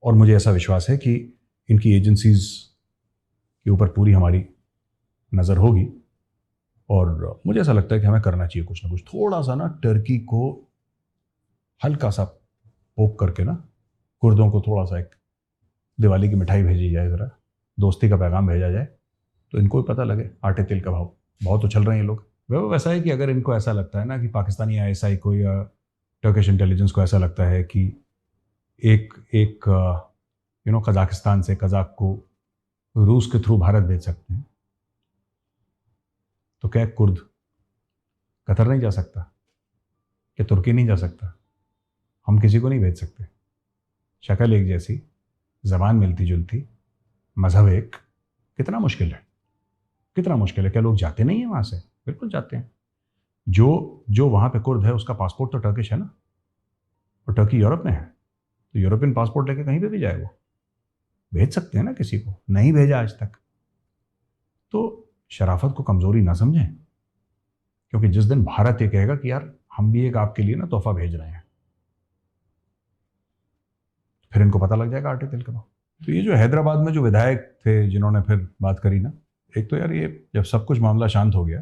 और मुझे ऐसा विश्वास है कि इनकी एजेंसीज के ऊपर पूरी हमारी नज़र होगी और मुझे ऐसा लगता है कि हमें करना चाहिए कुछ ना कुछ, थोड़ा सा ना टर्की को हल्का सा पोक करके ना कुर्दों को थोड़ा सा एक दिवाली की मिठाई भेजी जाए, ज़रा दोस्ती का पैगाम भेजा जाए तो इनको भी पता लगे आटे तेल का भाव बहुत उछल रहे हैं ये लोग। वैसा है कि अगर इनको ऐसा लगता है ना कि पाकिस्तानी आईएसआई को या टर्किश इंटेलिजेंस को ऐसा लगता है कि एक कजाकिस्तान से कजाक को रूस के थ्रू भारत भेज सकते हैं, तो क्या कुर्द कतर नहीं जा सकता? क्या तुर्की नहीं जा सकता? हम किसी को नहीं भेज सकते। शक्ल एक जैसी, ज़बान मिलती जुलती, मज़हब एक, कितना मुश्किल है, कितना मुश्किल है। क्या लोग जाते नहीं हैं वहाँ से? बिल्कुल जाते हैं। जो वहाँ पे कुर्द है उसका पासपोर्ट तो टर्किश है ना, और टर्की यूरोप में है, तो यूरोपियन पासपोर्ट लेके कहीं पे भी जाए वो भेज सकते हैं ना किसी को। नहीं भेजा आज तक, तो शराफत को कमज़ोरी ना समझें, क्योंकि जिस दिन भारत ये कहेगा कि यार हम भी एक आपके लिए ना तोहफा भेज रहे हैं, फिर इनको पता लग जाएगा आटे तेल का भाव। तो ये जो हैदराबाद में जो विधायक थे जिन्होंने फिर बात करी ना, एक तो यार ये जब सब कुछ मामला शांत हो गया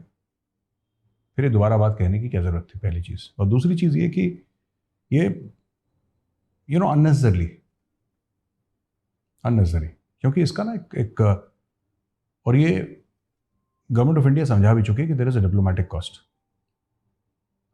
फिर ये दोबारा बात कहने की क्या ज़रूरत थी, पहली चीज़। और दूसरी चीज़ ये कि ये अननेसेसरी, क्योंकि इसका ना एक और ये गवर्नमेंट ऑफ इंडिया समझा भी चुकी है कि there is a diplomatic cost.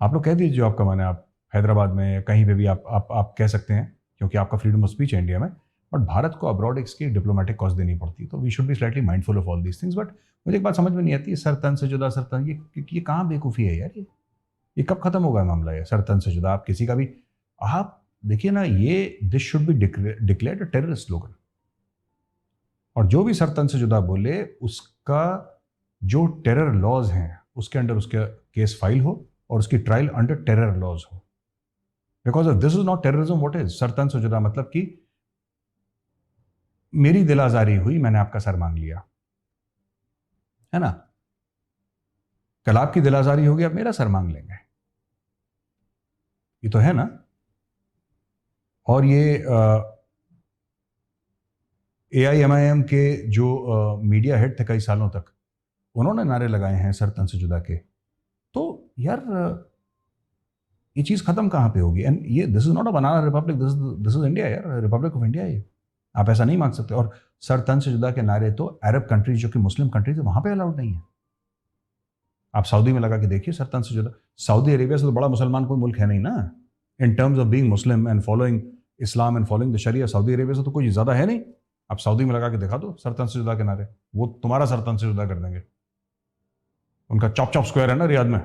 आप लोग कह दीजिए जो आपका मन है, आप हैदराबाद में कहीं पे भी आप कह सकते हैं, क्योंकि आपका फ्रीडम ऑफ स्पीच है इंडिया में, बट भारत को अब्रॉड इसकी डिप्लोमेटिक कॉस्ट देनी पड़ती है। तो we should be slightly mindful of all these things. But मुझे एक बात समझ में नहीं आती है, सरतन से जुदा सरतन, ये कहाँ बेवकूफ़ी है यार? ये कब खत्म होगा मामला? ये सरतन से जुदा आप किसी का भी, आप देखिए ना, ये this should be declared a terrorist slogan. और जो भी सरतन से जुदा बोले उसका जो टेरर लॉज हैं उसके अंडर उसका केस फाइल हो और उसकी ट्रायल अंडर टेरर लॉज हो, because of this is not terrorism. What is सरतन से जुदा? मतलब कि मेरी दिल आजारी हुई, मैंने आपका सर मांग लिया, है ना? कल आपकी दिल आजारी होगी, आप मेरा सर मांग लेंगे, ये तो है ना। और ये AIMIM के जो मीडिया हेड थे कई सालों तक, उन्होंने नारे लगाए हैं सरतन से जुदा के। तो यार ये चीज़ खत्म कहाँ पे होगी? एंड ये this is not a banana Republic, this is India यार, रिपब्लिक ऑफ इंडिया। ये आप ऐसा नहीं मांग सकते। और सरतन से जुदा के नारे तो अरब कंट्रीज जो कि मुस्लिम कंट्रीज है वहां पे अलाउड नहीं है। आप सऊदी में लगा के देखिए सरतन से जुदा। सऊदी अरेबिया से तो बड़ा मुसलमान कोई मुल्क है नहीं ना, in terms of being Muslim and following Islam and following the sharia. Saudi Arabia से तो कोई ज़्यादा है नहीं। आप सऊदी में लगा के दिखा दो सरतन से जुदा के नारे, वो तुम्हारा सरतन से जुदा कर देंगे। उनका चॉप चॉप स्क्वायर है ना रियाद में,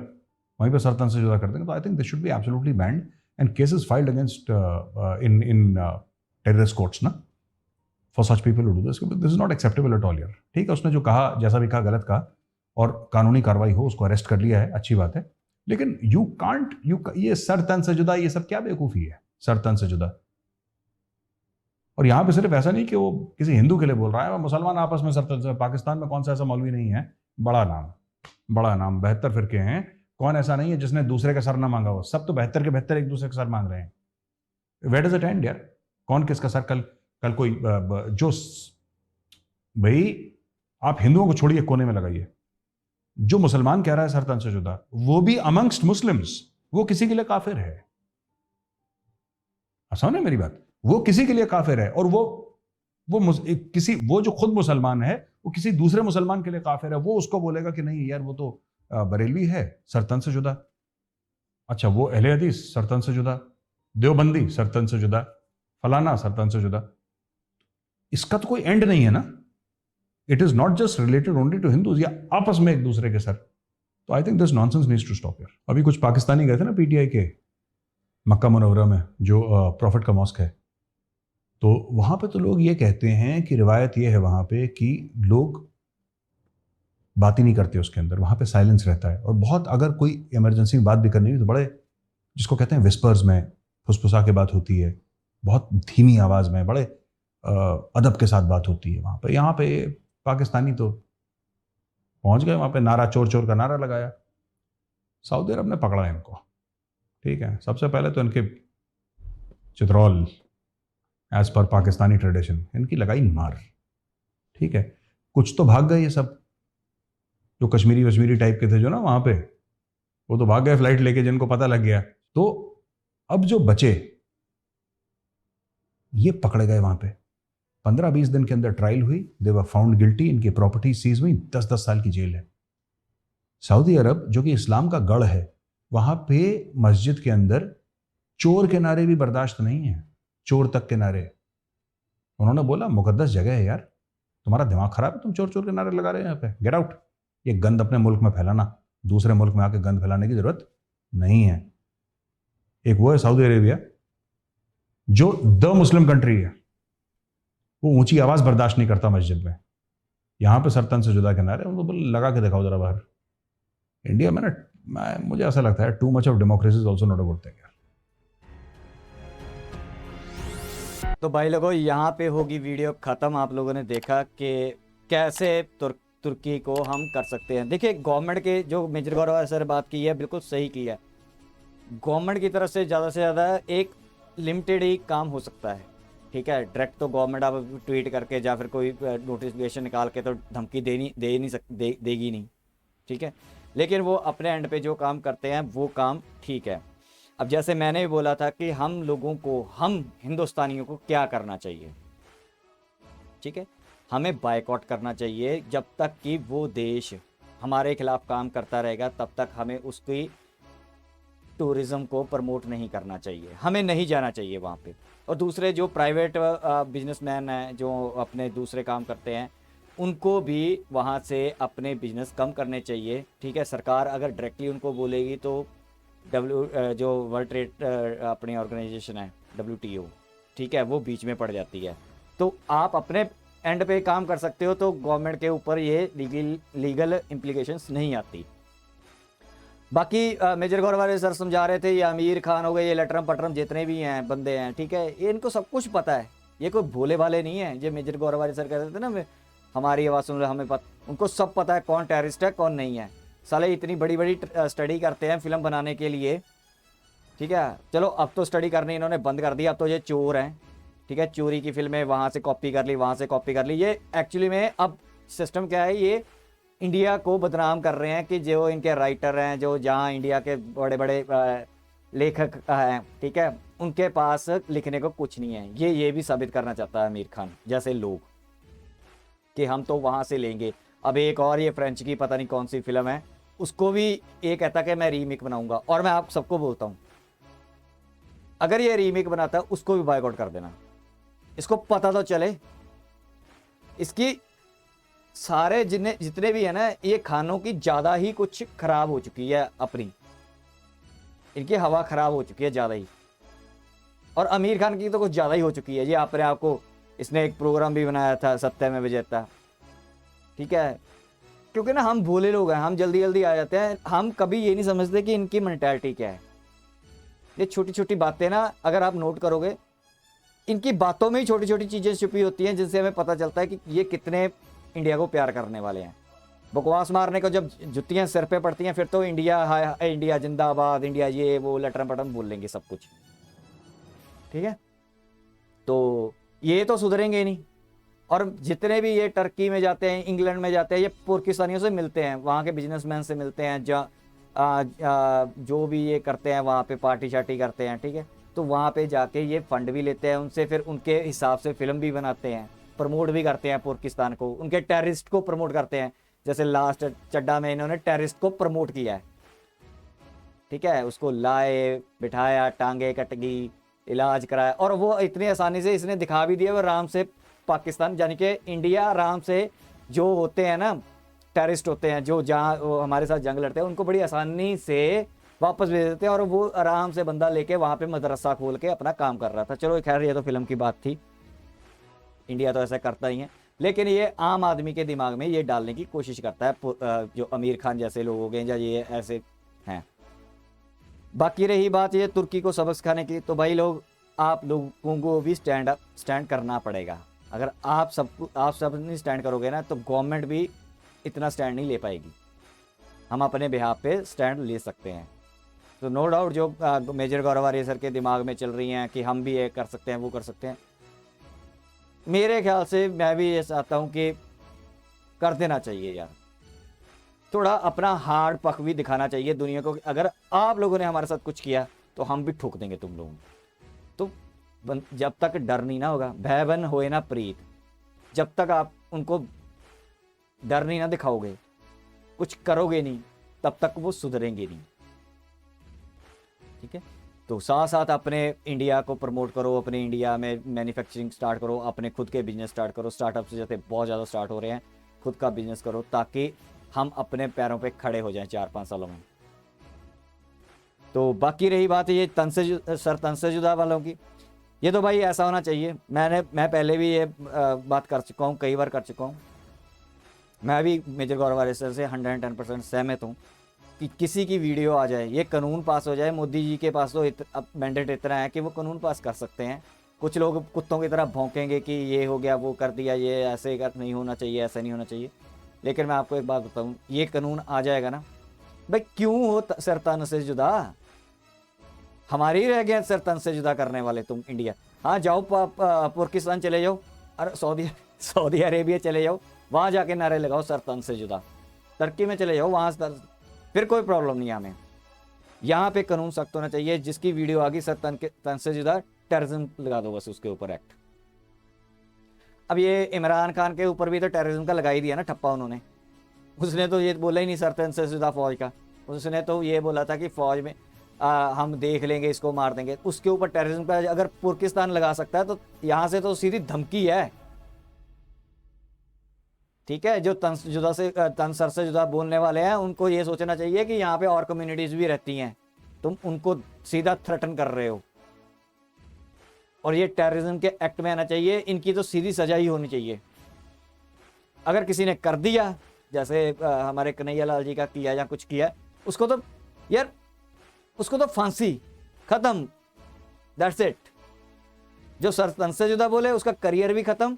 वहीं पे सरतन से जुदा कर देंगे। तो I think this should be absolutely banned and cases filed against in terrorist courts ना, for such people who do this. This is not acceptable at all यार। ठीक है, उसने जो कहा, जैसा भी कहा, गलत कहा, और कानूनी कार्रवाई हो, उसको अरेस्ट कर लिया है, अच्छी बात है। लेकिन यू कांट, ये सरतन से जुदा, ये सब क्या बेवकूफ़ी है, सरतन से जुदा। और यहाँ पे सिर्फ ऐसा नहीं कि वो किसी हिंदू के लिए बोल रहा है, मुसलमान आपस में सरतन से। पाकिस्तान में कौन सा ऐसा मौलवी नहीं है, बड़ा नाम 72 फिरके हैं, कौन ऐसा नहीं है जिसने दूसरे का सर ना मांगा हो? सब तो 72 के 72 एक दूसरे का सर मांग रहे हैं। वेयर डज इट एंड यार? कौन किसका सर? कल कोई जो, भाई आप हिंदुओं को छोड़िए, कोने में लगाइए, जो मुसलमान कह रहा है सरतन से जुदा, वो भी अमंगस्ट मुस्लिम्स, वो किसी के लिए काफिर है। आसान है मेरी बात? वो किसी के लिए काफिर है, और वो जो खुद मुसलमान है वो किसी दूसरे मुसलमान के लिए काफिर है। वो उसको बोलेगा कि नहीं यार वो तो बरेलवी है, सरतन से जुदा। अच्छा, वो अहले हदीस, सरतन से जुदा, देवबंदी, सरतन से जुदा, फलाना, सरतन से जुदा। इसका तो कोई एंड नहीं है ना। It is not just related only to Hindus या आपस में एक दूसरे के सर। तो I think this nonsense needs to stop यार। अभी कुछ पाकिस्तानी गए थे ना PTI के मक्का मुनव्वरा में, जो प्रॉफिट का मॉस्क है, तो वहाँ पे तो लोग ये कहते हैं कि रिवायत ये है वहाँ पे कि लोग बात ही नहीं करते उसके अंदर, वहाँ पे साइलेंस रहता है। और बहुत, अगर कोई इमरजेंसी में बात भी करनी है तो बड़े, जिसको कहते हैं विस्पर्स में, फुसफुसा के बात होती है, बहुत धीमी आवाज़ में, बड़े अदब के साथ बात होती है वहाँ पे। यहाँ पे पाकिस्तानी तो पहुँच गए वहाँ पे, नारा, चोर चोर का नारा लगाया। सऊदी अरब ने पकड़ा इनको, ठीक है। सबसे पहले तो इनके चित्रौल एज पर पाकिस्तानी ट्रेडिशन, इनकी लगाई मार। ठीक है, कुछ तो भाग गए ये सब, जो कश्मीरी वश्मीरी टाइप के थे जो ना वहां पे, वो तो भाग गए फ्लाइट लेके, जिनको पता लग गया। तो अब जो बचे ये पकड़े गए वहां पे। 15-20 दिन के अंदर ट्रायल हुई, दे वर फाउंड गिल्टी, इनकी प्रॉपर्टी सीज हुई, 10-10 साल की जेल है। सऊदी अरब जो कि इस्लाम का गढ़ है, वहां पे मस्जिद के अंदर चोर के नारे भी बर्दाश्त नहीं है, चोर तक के नारे। उन्होंने बोला मुकद्दस जगह है यार, तुम्हारा दिमाग खराब है, तुम चोर चोर के नारे लगा रहे हो यहाँ पे, गेट आउट। ये गंद अपने मुल्क में फैलाना, दूसरे मुल्क में आके गंद फैलाने की जरूरत नहीं है। एक वो है सऊदी अरेबिया जो द मुस्लिम कंट्री है, वो ऊंची आवाज बर्दाश्त नहीं करता मस्जिद में। यहां पे सरतन से जुदा किनारे, उनको बोले लगा के दिखाओ जरा बाहर। इंडिया में ना मुझे ऐसा लगता है too much of democracy is also not a good thing यार। तो भाई लोगों यहाँ पे होगी वीडियो ख़त्म। आप लोगों ने देखा कि कैसे तुर्की को हम कर सकते हैं। देखिए गवर्नमेंट के जो मेजर गौरव सर बात की है बिल्कुल सही की है। गवर्नमेंट की तरफ से ज़्यादा एक लिमिटेड ही काम हो सकता है, ठीक है। डायरेक्ट तो गवर्नमेंट आप ट्वीट करके या फिर कोई नोटिफिकेशन निकाल के तो धमकी देगी नहीं, ठीक है। लेकिन वो अपने एंड पे जो काम करते हैं वो काम ठीक है। अब जैसे मैंने भी बोला था कि हम लोगों को, हम हिंदुस्तानियों को क्या करना चाहिए, ठीक है। हमें बायकॉट करना चाहिए। जब तक कि वो देश हमारे खिलाफ काम करता रहेगा तब तक हमें उसकी टूरिज़्म को प्रमोट नहीं करना चाहिए, हमें नहीं जाना चाहिए वहाँ पे। और दूसरे जो प्राइवेट बिजनेसमैन हैं जो अपने दूसरे काम करते हैं, उनको भी वहाँ से अपने बिजनेस कम करने चाहिए, ठीक है। सरकार अगर डायरेक्टली उनको बोलेगी तो जो वर्ल्ड ट्रेड अपनी ऑर्गेनाइजेशन है WTO, ठीक है, वो बीच में पड़ जाती है। तो आप अपने एंड पे काम कर सकते हो, तो गवर्नमेंट के ऊपर ये लीगल इम्प्लीकेशंस नहीं आती। बाकी मेजर गौरव सर समझा रहे थे, ये आमिर खान हो गए, ये लटरम पटरम जितने भी हैं बंदे हैं, ठीक है, ये इनको सब कुछ पता है, ये कोई भोले भाले नहीं है। जो मेजर गौरव सर कहते थे ना हमारी आवाज़ सुन रहे, हमें उनको सब पता है कौन टेररिस्ट है कौन नहीं है। साले इतनी बड़ी बड़ी स्टडी करते हैं फिल्म बनाने के लिए, ठीक है। चलो अब तो स्टडी करनी इन्होंने बंद कर दी, अब तो ये चोर हैं, ठीक है। चोरी की फिल्में वहाँ से कॉपी कर ली, वहाँ से कॉपी कर ली। ये एक्चुअली में अब सिस्टम क्या है, ये इंडिया को बदनाम कर रहे हैं कि जो इनके राइटर हैं, जो जहाँ इंडिया के बड़े बड़े लेखक हैं, ठीक है, उनके पास लिखने को कुछ नहीं है। ये भी साबित करना चाहता है आमिर खान जैसे लोग कि हम तो वहाँ से लेंगे। अब एक और ये फ्रेंच की पता नहीं कौन सी फिल्म है, उसको भी ये कहता कि मैं रीमेक बनाऊंगा। और मैं आप सबको बोलता हूँ अगर ये रीमेक बनाता है उसको भी बायकॉट कर देना, इसको पता तो चले। इसकी सारे जितने भी है ना, ये खानों की ज़्यादा ही कुछ खराब हो चुकी है, अपनी इनकी हवा खराब हो चुकी है ज़्यादा ही। और आमिर खान की तो कुछ ज़्यादा ही हो चुकी है। ये अपने आप को, इसने एक प्रोग्राम भी बनाया था सत्य में विजेता, ठीक है। क्योंकि ना हम भोले लोग हैं, हम जल्दी जल्दी आ जाते हैं, हम कभी ये नहीं समझते कि इनकी मेंटालिटी क्या है। ये छोटी छोटी बातें ना अगर आप नोट करोगे, इनकी बातों में ही छोटी छोटी चीज़ें छुपी होती हैं जिनसे हमें पता चलता है कि ये कितने इंडिया को प्यार करने वाले हैं। बकवास मारने को जब जुतियां सिर पे पड़ती हैं फिर तो इंडिया हाय, इंडिया जिंदाबाद, इंडिया ये वो लटरम पटरम बोल लेंगे सब कुछ, ठीक है। तो ये तो सुधरेंगे नहीं। और जितने भी ये टर्की में जाते हैं, इंग्लैंड में जाते हैं, ये पाकिस्तानियों से मिलते हैं, वहाँ के बिजनेसमैन से मिलते हैं, जो भी ये करते हैं वहाँ पे पार्टी शार्टी करते हैं, ठीक है। तो वहाँ पे जाके ये फंड भी लेते हैं उनसे, फिर उनके हिसाब से फिल्म भी बनाते हैं, प्रमोट भी करते हैं पाकिस्तान को, उनके टेररिस्ट को प्रमोट करते हैं। जैसे लास्ट चड्डा में इन्होंने टेररिस्ट को प्रमोट किया है, ठीक है। उसको लाए, बिठाया, टांगे कट गई, इलाज कराया, और वो इतनी आसानी से इसने दिखा भी दिया वो आराम से पाकिस्तान, यानी कि इंडिया आराम से जो होते हैं ना टेररिस्ट होते हैं, जो जहाँ हमारे साथ जंग लड़ते हैं, उनको बड़ी आसानी से वापस भेज देते हैं। और वो आराम से बंदा लेके वहाँ पे मदरसा खोल के अपना काम कर रहा था। चलो खैर ये तो फिल्म की बात थी, इंडिया तो ऐसा करता ही है, लेकिन ये आम आदमी के दिमाग में ये डालने की कोशिश करता है जो आमिर खान जैसे लोग हो गए या ये ऐसे हैं। बाकी रही बात ये तुर्की को सबक सिखाने की, तो भाई लोग आप लोगों को भी स्टैंड करना पड़ेगा। अगर आप सब नहीं स्टैंड करोगे ना तो गवर्नमेंट भी इतना स्टैंड नहीं ले पाएगी। हम अपने बिहाफ पे स्टैंड ले सकते हैं। तो नो डाउट जो मेजर गौरव सर के दिमाग में चल रही हैं कि हम भी ये कर सकते हैं वो कर सकते हैं, मेरे ख्याल से मैं भी ये चाहता हूँ कि कर देना चाहिए यार, थोड़ा अपना हार्ड पख भी दिखाना चाहिए दुनिया को। अगर आप लोगों ने हमारे साथ कुछ किया तो हम भी ठोक देंगे तुम लोगों को। तो जब तक डर नहीं ना होगा, भय बन होए ना प्रीत, जब तक आप उनको डर नहीं ना दिखाओगे, कुछ करोगे नहीं, तब तक वो सुधरेंगे नहीं। ठीक है, तो साथ साथ अपने इंडिया को प्रमोट करो, अपने इंडिया में मैन्युफैक्चरिंग स्टार्ट करो, अपने खुद के बिजनेस स्टार्ट करो। स्टार्टअप से जैसे बहुत ज़्यादा स्टार्ट हो रहे हैं, खुद का बिजनेस करो ताकि हम अपने पैरों पे खड़े हो जाएं 4-5 सालों में। तो बाकी रही बात ये तन से जुदा वालों की, ये तो भाई ऐसा होना चाहिए। मैं पहले भी ये बात कर चुका हूँ, कई बार कर चुका हूँ। मैं भी मेजर गौरव वाले सर से 110% सहमत हूँ कि किसी की वीडियो आ जाए, ये कानून पास हो जाए। मोदी जी के पास तो अब मैंडेट इतना है कि वो कानून पास कर सकते हैं। कुछ लोग कुत्तों की तरह भौंकेंगे कि ये हो गया, वो कर दिया, ये ऐसे कर नहीं होना चाहिए, ऐसा नहीं होना चाहिए। लेकिन मैं आपको एक बात बताऊँ, ये कानून आ जाएगा ना भाई, क्यों हो सर तन से जुदा? हमारे ही रह गए सर तन से जुदा करने वाले तुम इंडिया। हाँ जाओ पाकिस्तान चले जाओ, और सऊदी अरेबिया चले जाओ, वहाँ जाके नारे लगाओ सर तन से जुदा। तुर्की में चले जाओ, वहाँ फिर कोई प्रॉब्लम नहीं है हमें। यहाँ पे कानून सख्त होना चाहिए। जिसकी वीडियो आ गई सर तन से जुदा, टेररिज्म लगा दो बस उसके ऊपर एक्ट। अब ये इमरान खान के ऊपर भी तो टेररिज्म का लगा ही दिया ना ठप्पा उन्होंने। उसने तो ये बोला ही नहीं सर तन से जुदा फौज का, उसने तो ये बोला था कि फौज में हम देख लेंगे, इसको मार देंगे। उसके ऊपर टेररिज्म का अगर पाकिस्तान लगा सकता है तो यहाँ से तो सीधी धमकी है। ठीक है, जो तन सर से जुदा बोलने वाले हैं उनको ये सोचना चाहिए कि यहाँ पे और कम्युनिटीज भी रहती हैं, तुम उनको सीधा थ्रेटन कर रहे हो। और ये टेररिज्म के एक्ट में आना चाहिए, इनकी तो सीधी सजा ही होनी चाहिए। अगर किसी ने कर दिया, जैसे हमारे कन्हैया लाल जी का किया या कुछ किया, उसको तो यार उसको तो फांसी, खत्म, दैट्स इट। जो सर तन से जुदा बोले उसका करियर भी खत्म,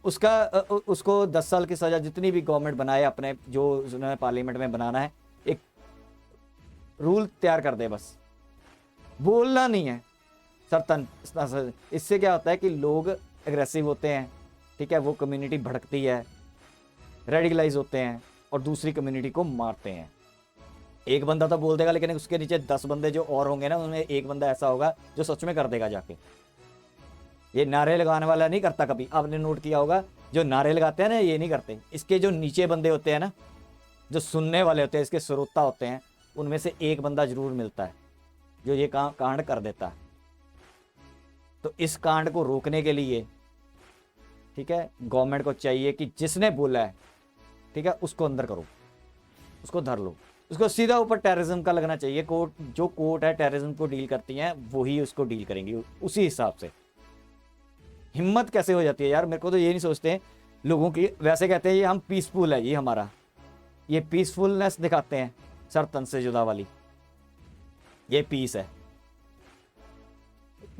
उसको 10 साल की सजा जितनी भी गवर्नमेंट बनाए अपने, जो उन्होंने पार्लियामेंट में बनाना है, एक रूल तैयार कर दे, बस बोलना नहीं है सर तन। इससे क्या होता है कि लोग एग्रेसिव होते हैं, ठीक है, वो कम्युनिटी भड़कती है, रेडिकलाइज होते हैं और दूसरी कम्युनिटी को मारते हैं। एक बंदा तो बोल देगा, लेकिन उसके नीचे 10 बंदे जो और होंगे ना, उनमें एक बंदा ऐसा होगा जो सच में कर देगा जाके। ये नारे लगाने वाला नहीं करता कभी, आपने नोट किया होगा, जो नारे लगाते हैं ना ये नहीं करते। इसके जो नीचे बंदे होते हैं ना, जो सुनने वाले होते हैं, इसके श्रोता होते हैं, उनमें से एक बंदा जरूर मिलता है जो ये कांड कर देता है। तो इस कांड को रोकने के लिए, ठीक है, गवर्नमेंट को चाहिए कि जिसने बोला है, ठीक है, उसको अंदर करो, उसको धर लो, उसको सीधा ऊपर टेररिज्म का लगना चाहिए। कोर्ट, जो कोर्ट है टेररिज्म को डील करती हैं, वही उसको डील करेंगी उसी हिसाब से। हिम्मत कैसे हो जाती है यार, मेरे को तो ये नहीं सोचते लोगों की। वैसे कहते हैं ये हम पीसफुल है, ये हमारा ये पीसफुलनेस दिखाते हैं सर तन से जुदा वाली, ये पीस है।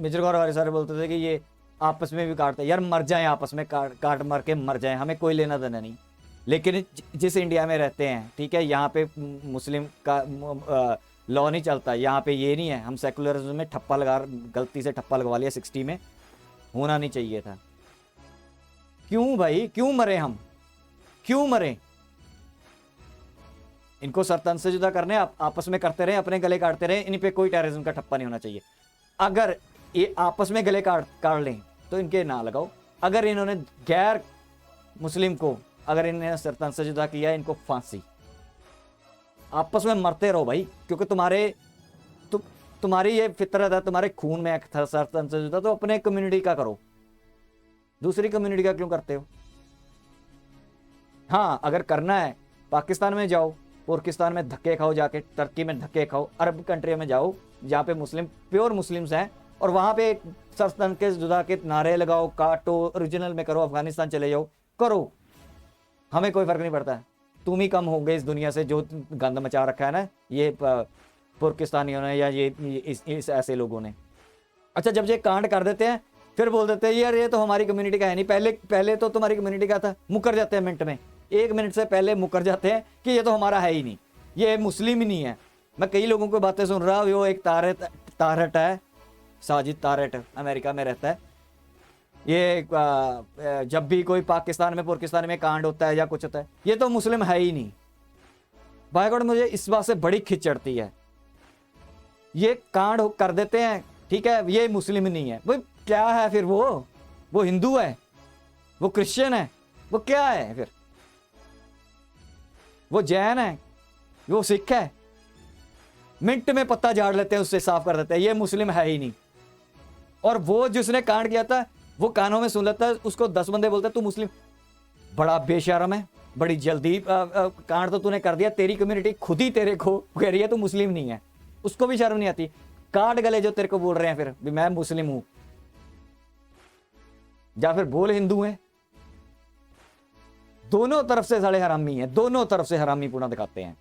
मेजर गौरव सर बोलते थे कि ये आपस में भी काटते हैं, यार मर जाएं आपस में, काट मर के मर जाएं, हमें कोई लेना देना नहीं। लेकिन जिस इंडिया में रहते हैं, ठीक है, यहाँ पे मुस्लिम का लॉ नहीं चलता, यहाँ पे ये नहीं है। हम सेकुलरिज्म में गलती से ठप्पा लगवा लिया 60 में, होना नहीं चाहिए था। क्यों भाई, क्यों मरे हम, क्यों मरे? इनको सर तन से जुदा करने, आपस में करते रहे, अपने गले काटते रहे, इन पे कोई टेररिज्म का ठप्पा नहीं होना चाहिए। अगर ये आपस में गले काट लें तो इनके ना लगाओ। अगर इन्होंने गैर मुस्लिम को, अगर इन्होंने सर तन से जुदा किया, इनको फांसी। आपस में मरते रहो भाई, क्योंकि तुम्हारी ये फितरत है, तुम्हारे खून में सर तन से जुदा। तो अपने कम्युनिटी का करो, दूसरी कम्युनिटी का क्यों करते हो? हाँ, अगर करना है पाकिस्तान में जाओ, पाकिस्तान में धक्के खाओ, जाके तुर्की में धक्के खाओ, अरब कंट्री में जाओ जहाँ पे मुस्लिम, प्योर मुस्लिम्स हैं, और वहाँ पे सर तन के जुदा के नारे लगाओ, काटो, ओरिजिनल में करो। अफगानिस्तान चले जाओ, करो, हमें कोई फर्क नहीं पड़ता है। तुम ही कम होंगे इस दुनिया से जो गंद मचा रखा है ना ये पाकिस्तानियों ने, या इस ऐसे लोगों ने। अच्छा, जब ये कांड कर देते हैं फिर बोल देते हैं यार ये तो हमारी कम्युनिटी का है नहीं। पहले तो तुम्हारी कम्युनिटी का था। मुकर जाते हैं मिनट में, 1 मिनट से पहले मुकर जाते हैं कि ये तो हमारा है ही नहीं, ये मुस्लिम ही नहीं है। मैं कई लोगों को बातें सुन रहा हूँ, वो एक तारट है, साजिद तारट, अमेरिका में रहता है। ये जब भी कोई पाकिस्तान में कांड होता है या कुछ होता है, ये तो मुस्लिम है ही नहीं। भाई गॉड मुझे इस बात से बड़ी खिंच चढ़ती है। ये कांड कर देते हैं, ठीक है, ये मुस्लिम नहीं है, भाई क्या है फिर? वो हिंदू है, वो क्रिश्चियन है, वो क्या है फिर? वो जैन है, वो सिख है, मिनट में पत्ता झाड़ लेते हैं, उससे साफ कर देते हैं, ये मुस्लिम है ही नहीं। और वो जिसने कांड किया था वो कानों में सुन लेता है, उसको 10 बंदे बोलते हैं तू मुस्लिम, बड़ा बेशर्म है, बड़ी जल्दी कांड तो तूने कर दिया, तेरी कम्युनिटी खुद ही तेरे को कह रही है तू मुस्लिम नहीं है, उसको भी शर्म नहीं आती। काट गले जो तेरे को बोल रहे हैं फिर भी मैं मुस्लिम हूं, या फिर बोल हिंदू है। दोनों तरफ से साले हरामी हैं, दोनों तरफ से हरामी पूरा दिखाते हैं।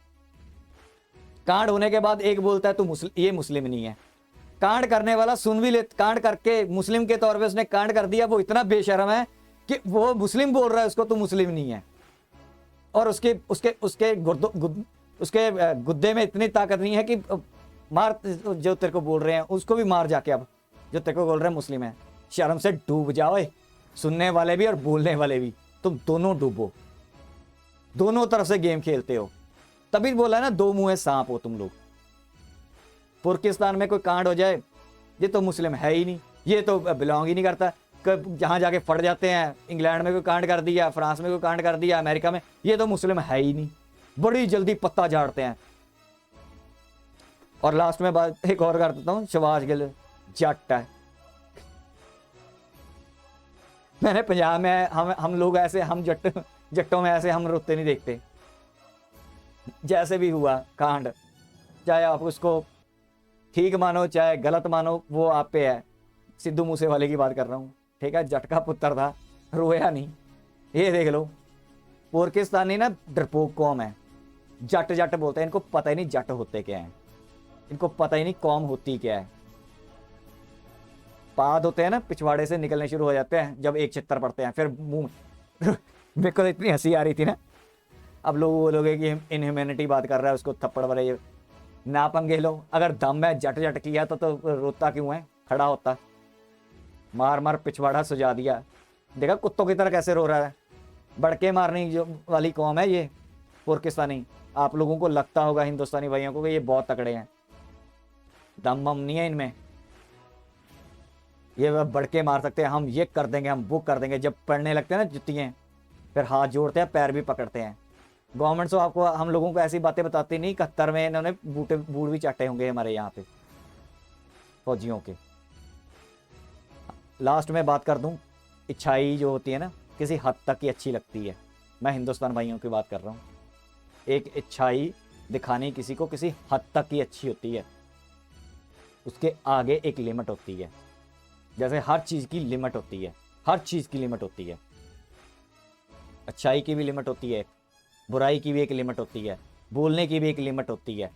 कांड होने के बाद एक बोलता है तू ये मुस्लिम नहीं है, कांड करने वाला सुन भी ले, कांड करके मुस्लिम के तौर पे उसने कांड कर दिया, वो इतना बेशर्म है कि वो मुस्लिम बोल रहा है उसको तू मुस्लिम नहीं है, और उसके गुद्दे में इतनी ताकत नहीं है कि मार जो तेरे को बोल रहे हैं उसको भी मार जाके, अब जो तेरे को बोल रहे हैं मुस्लिम है। शर्म से डूब जाओ, सुनने वाले भी और बोलने वाले भी, तुम दोनों डूबो, दोनों तरफ से गेम खेलते हो। तभी बोला ना दो मुंह सांप हो तुम लोग। तुर्किस्तान में कोई कांड हो जाए, ये तो मुस्लिम है ही नहीं, ये तो बिलोंग ही नहीं करता, जहां जाके फट जाते हैं। इंग्लैंड में कोई कांड कर दिया, फ्रांस में कोई कांड कर दिया, अमेरिका में, ये तो मुस्लिम है ही नहीं, बड़ी जल्दी पत्ता झाड़ते हैं। और लास्ट में बात एक और कर देता हूं, शहबाज गिल जट है। मैंने पंजाब में हम लोग ऐसे, हम जट्टों में ऐसे हम रोते नहीं देखते। जैसे भी हुआ कांड, चाहे आप उसको ठीक मानो चाहे गलत मानो, वो आप पे है। सिद्धू मूसेवाले की बात कर रहा हूँ, ठीक है, जट का पुत्र था, रोया नहीं। ये देख लो, तुर्किस्तानी ना डरपोक कौम है, जट जट बोलते हैं, इनको पता ही नहीं जट होते क्या है, इनको पता ही नहीं कौम होती क्या है। पाद होते हैं ना, पिछवाड़े से निकलने शुरू हो जाते हैं जब एक चित्तर पड़ते हैं, फिर मुंह मेरे को इतनी हंसी आ रही थी ना। अब लोग बोलोगे कि इनह्यूमैनिटी बात कर रहा है, उसको थप्पड़ मारे, ये ना पंगे लो। अगर दम है जट जट किया तो रोता क्यों है, खड़ा होता। मार मार पिछवाड़ा सुझा दिया, देखा कुत्तों की तरह कैसे रो रहा है। बड़के मारने जो वाली कौम है ये तुर्किस्तानी। आप लोगों को लगता होगा हिंदुस्तानी भाइयों को कि ये बहुत तकड़े हैं, दम बम नहीं है इनमें, ये बड़के मार सकते हैं, हम ये कर देंगे, हम वो कर देंगे। जब पढ़ने लगते हैं ना जुतियाँ, फिर हाथ जोड़ते हैं, पैर भी पकड़ते हैं। गवर्नमेंट तो आपको, हम लोगों को ऐसी बातें बताती नहीं। 71 में इन्होंने बूट भी चाटे होंगे हमारे यहाँ पे फौजियों के। लास्ट में बात कर दूं, इच्छाई जो होती है ना, किसी हद तक ही अच्छी लगती है। मैं हिंदुस्तान भाइयों की बात कर रहा हूँ। एक इच्छाई दिखानी किसी को किसी हद तक ही अच्छी होती है, उसके आगे एक लिमिट होती है। जैसे हर चीज़ की लिमिट होती है, हर चीज़ की लिमिट होती है। अच्छाई की भी लिमिट होती है, बुराई की भी एक लिमिट होती है, बोलने की भी एक लिमिट होती है।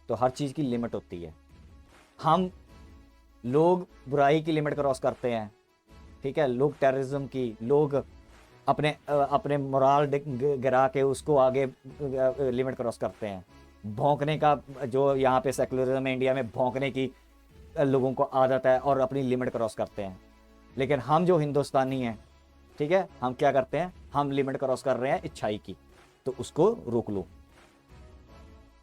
तो हर चीज़ की लिमिट होती है। हम लोग बुराई की लिमिट क्रॉस करते हैं, ठीक है, लोग टेररिज्म की, लोग अपने मोराल गिरा के उसको आगे लिमिट क्रॉस करते हैं। भौंकने का जो यहाँ पे सेकुलरिज्म इंडिया में भौंकने की लोगों को आदत है और अपनी लिमिट क्रॉस करते हैं। लेकिन हम जो हिंदुस्तानी हैं, ठीक है, हम क्या करते हैं, हम लिमिट क्रॉस कर रहे हैं इच्छाई की, तो उसको रोक लो।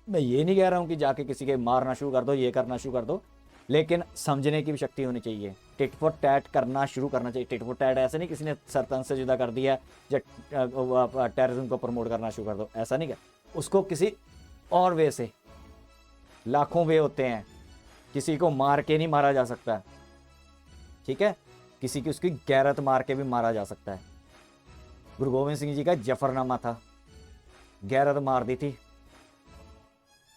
मैं ये नहीं कह रहा हूँ कि जाके किसी के मारना शुरू कर दो, ये करना शुरू कर दो, लेकिन समझने की भी शक्ति होनी चाहिए। टिट फॉर टैट करना शुरू करना चाहिए। टिट फॉर टैट ऐसे नहीं किसी ने सर तन से जुदा कर दिया, टेररिज्म को प्रमोट करना शुरू कर दो, ऐसा नहीं कर, उसको किसी और वे से, लाखों वे होते हैं, किसी को मार के नहीं मारा जा सकता, ठीक है, किसी की उसकी गैरत मार के भी मारा जा सकता है। गुरु गोविंद सिंह जी का जफरनामा था, गैरत मार दी थी।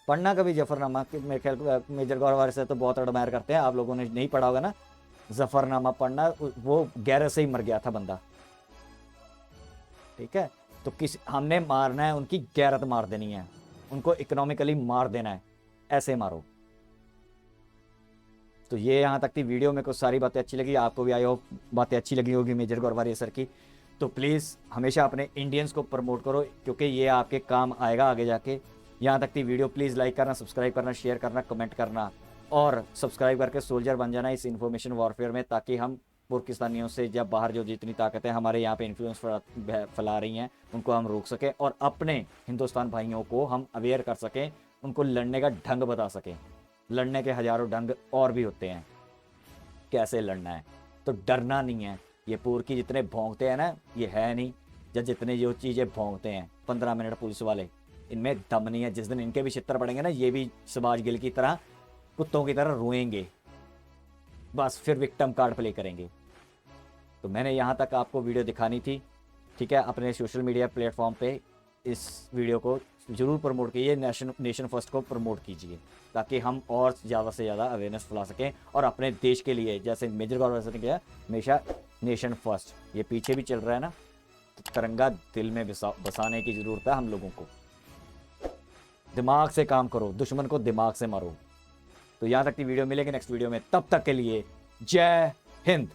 पढ़ना कभी जफरनामा, मेरे ख्याल मेजर गौरव से तो बहुत एडमायर करते हैं, आप लोगों ने नहीं पढ़ा होगा ना जफरनामा पढ़ना, वो गैरत से ही मर गया था बंदा, ठीक है। तो हमने मारना है, उनकी गैरत मार देनी है, उनको इकोनॉमिकली मार देना है, ऐसे मारो। तो ये यहाँ तक थी वीडियो में, कुछ सारी बातें अच्छी लगी, आपको भी आई होप बातें अच्छी लगी होगी मेजर गौरवारी सर की। तो प्लीज़ हमेशा अपने इंडियंस को प्रमोट करो, क्योंकि ये आपके काम आएगा आगे जाके। यहाँ तक थी वीडियो, प्लीज़ लाइक करना, सब्सक्राइब करना, शेयर करना, कमेंट करना, और सब्सक्राइब करके सोल्जर बन जाना इस इन्फॉर्मेशन वॉरफेयर में, ताकि हम पाकिस्तानियों से या बाहर जो जितनी ताकतें हमारे यहाँ पे इन्फ्लुएंस फैला रही हैं उनको हम रोक सकें और अपने हिंदुस्तान भाइयों को हम अवेयर कर सकें, उनको लड़ने का ढंग बता सकें। लड़ने के हज़ारों ढंग और भी होते हैं, कैसे लड़ना है, तो डरना नहीं है। ये पूर की जितने भौंकते हैं ना, ये है नहीं, या जितने जो चीज़ें भौंकते हैं 15 मिनट पुलिस वाले, इनमें दम नहीं है। जिस दिन इनके भी छितर पड़ेंगे ना, ये भी शहबाज गिल की तरह कुत्तों की तरह रोएंगे, बस फिर विक्टिम कार्ड प्ले करेंगे। तो मैंने यहाँ तक आपको वीडियो दिखानी थी, ठीक है। अपने सोशल मीडिया प्लेटफॉर्म पे इस वीडियो को ज़रूर प्रमोट कीजिए, नेशन फर्स्ट को प्रमोट कीजिए, ताकि हम और ज़्यादा से ज़्यादा अवेयरनेस फैला सकें और अपने देश के लिए, जैसे मेजर गवर्नमेंट ने किया हमेशा नेशन फर्स्ट, ये पीछे भी चल रहा है ना, तो तिरंगा दिल में बसाने की ज़रूरत है हम लोगों को। दिमाग से काम करो, दुश्मन को दिमाग से मारो। तो यहाँ तक की वीडियो मिलेगी नेक्स्ट वीडियो में, तब तक के लिए जय हिंद।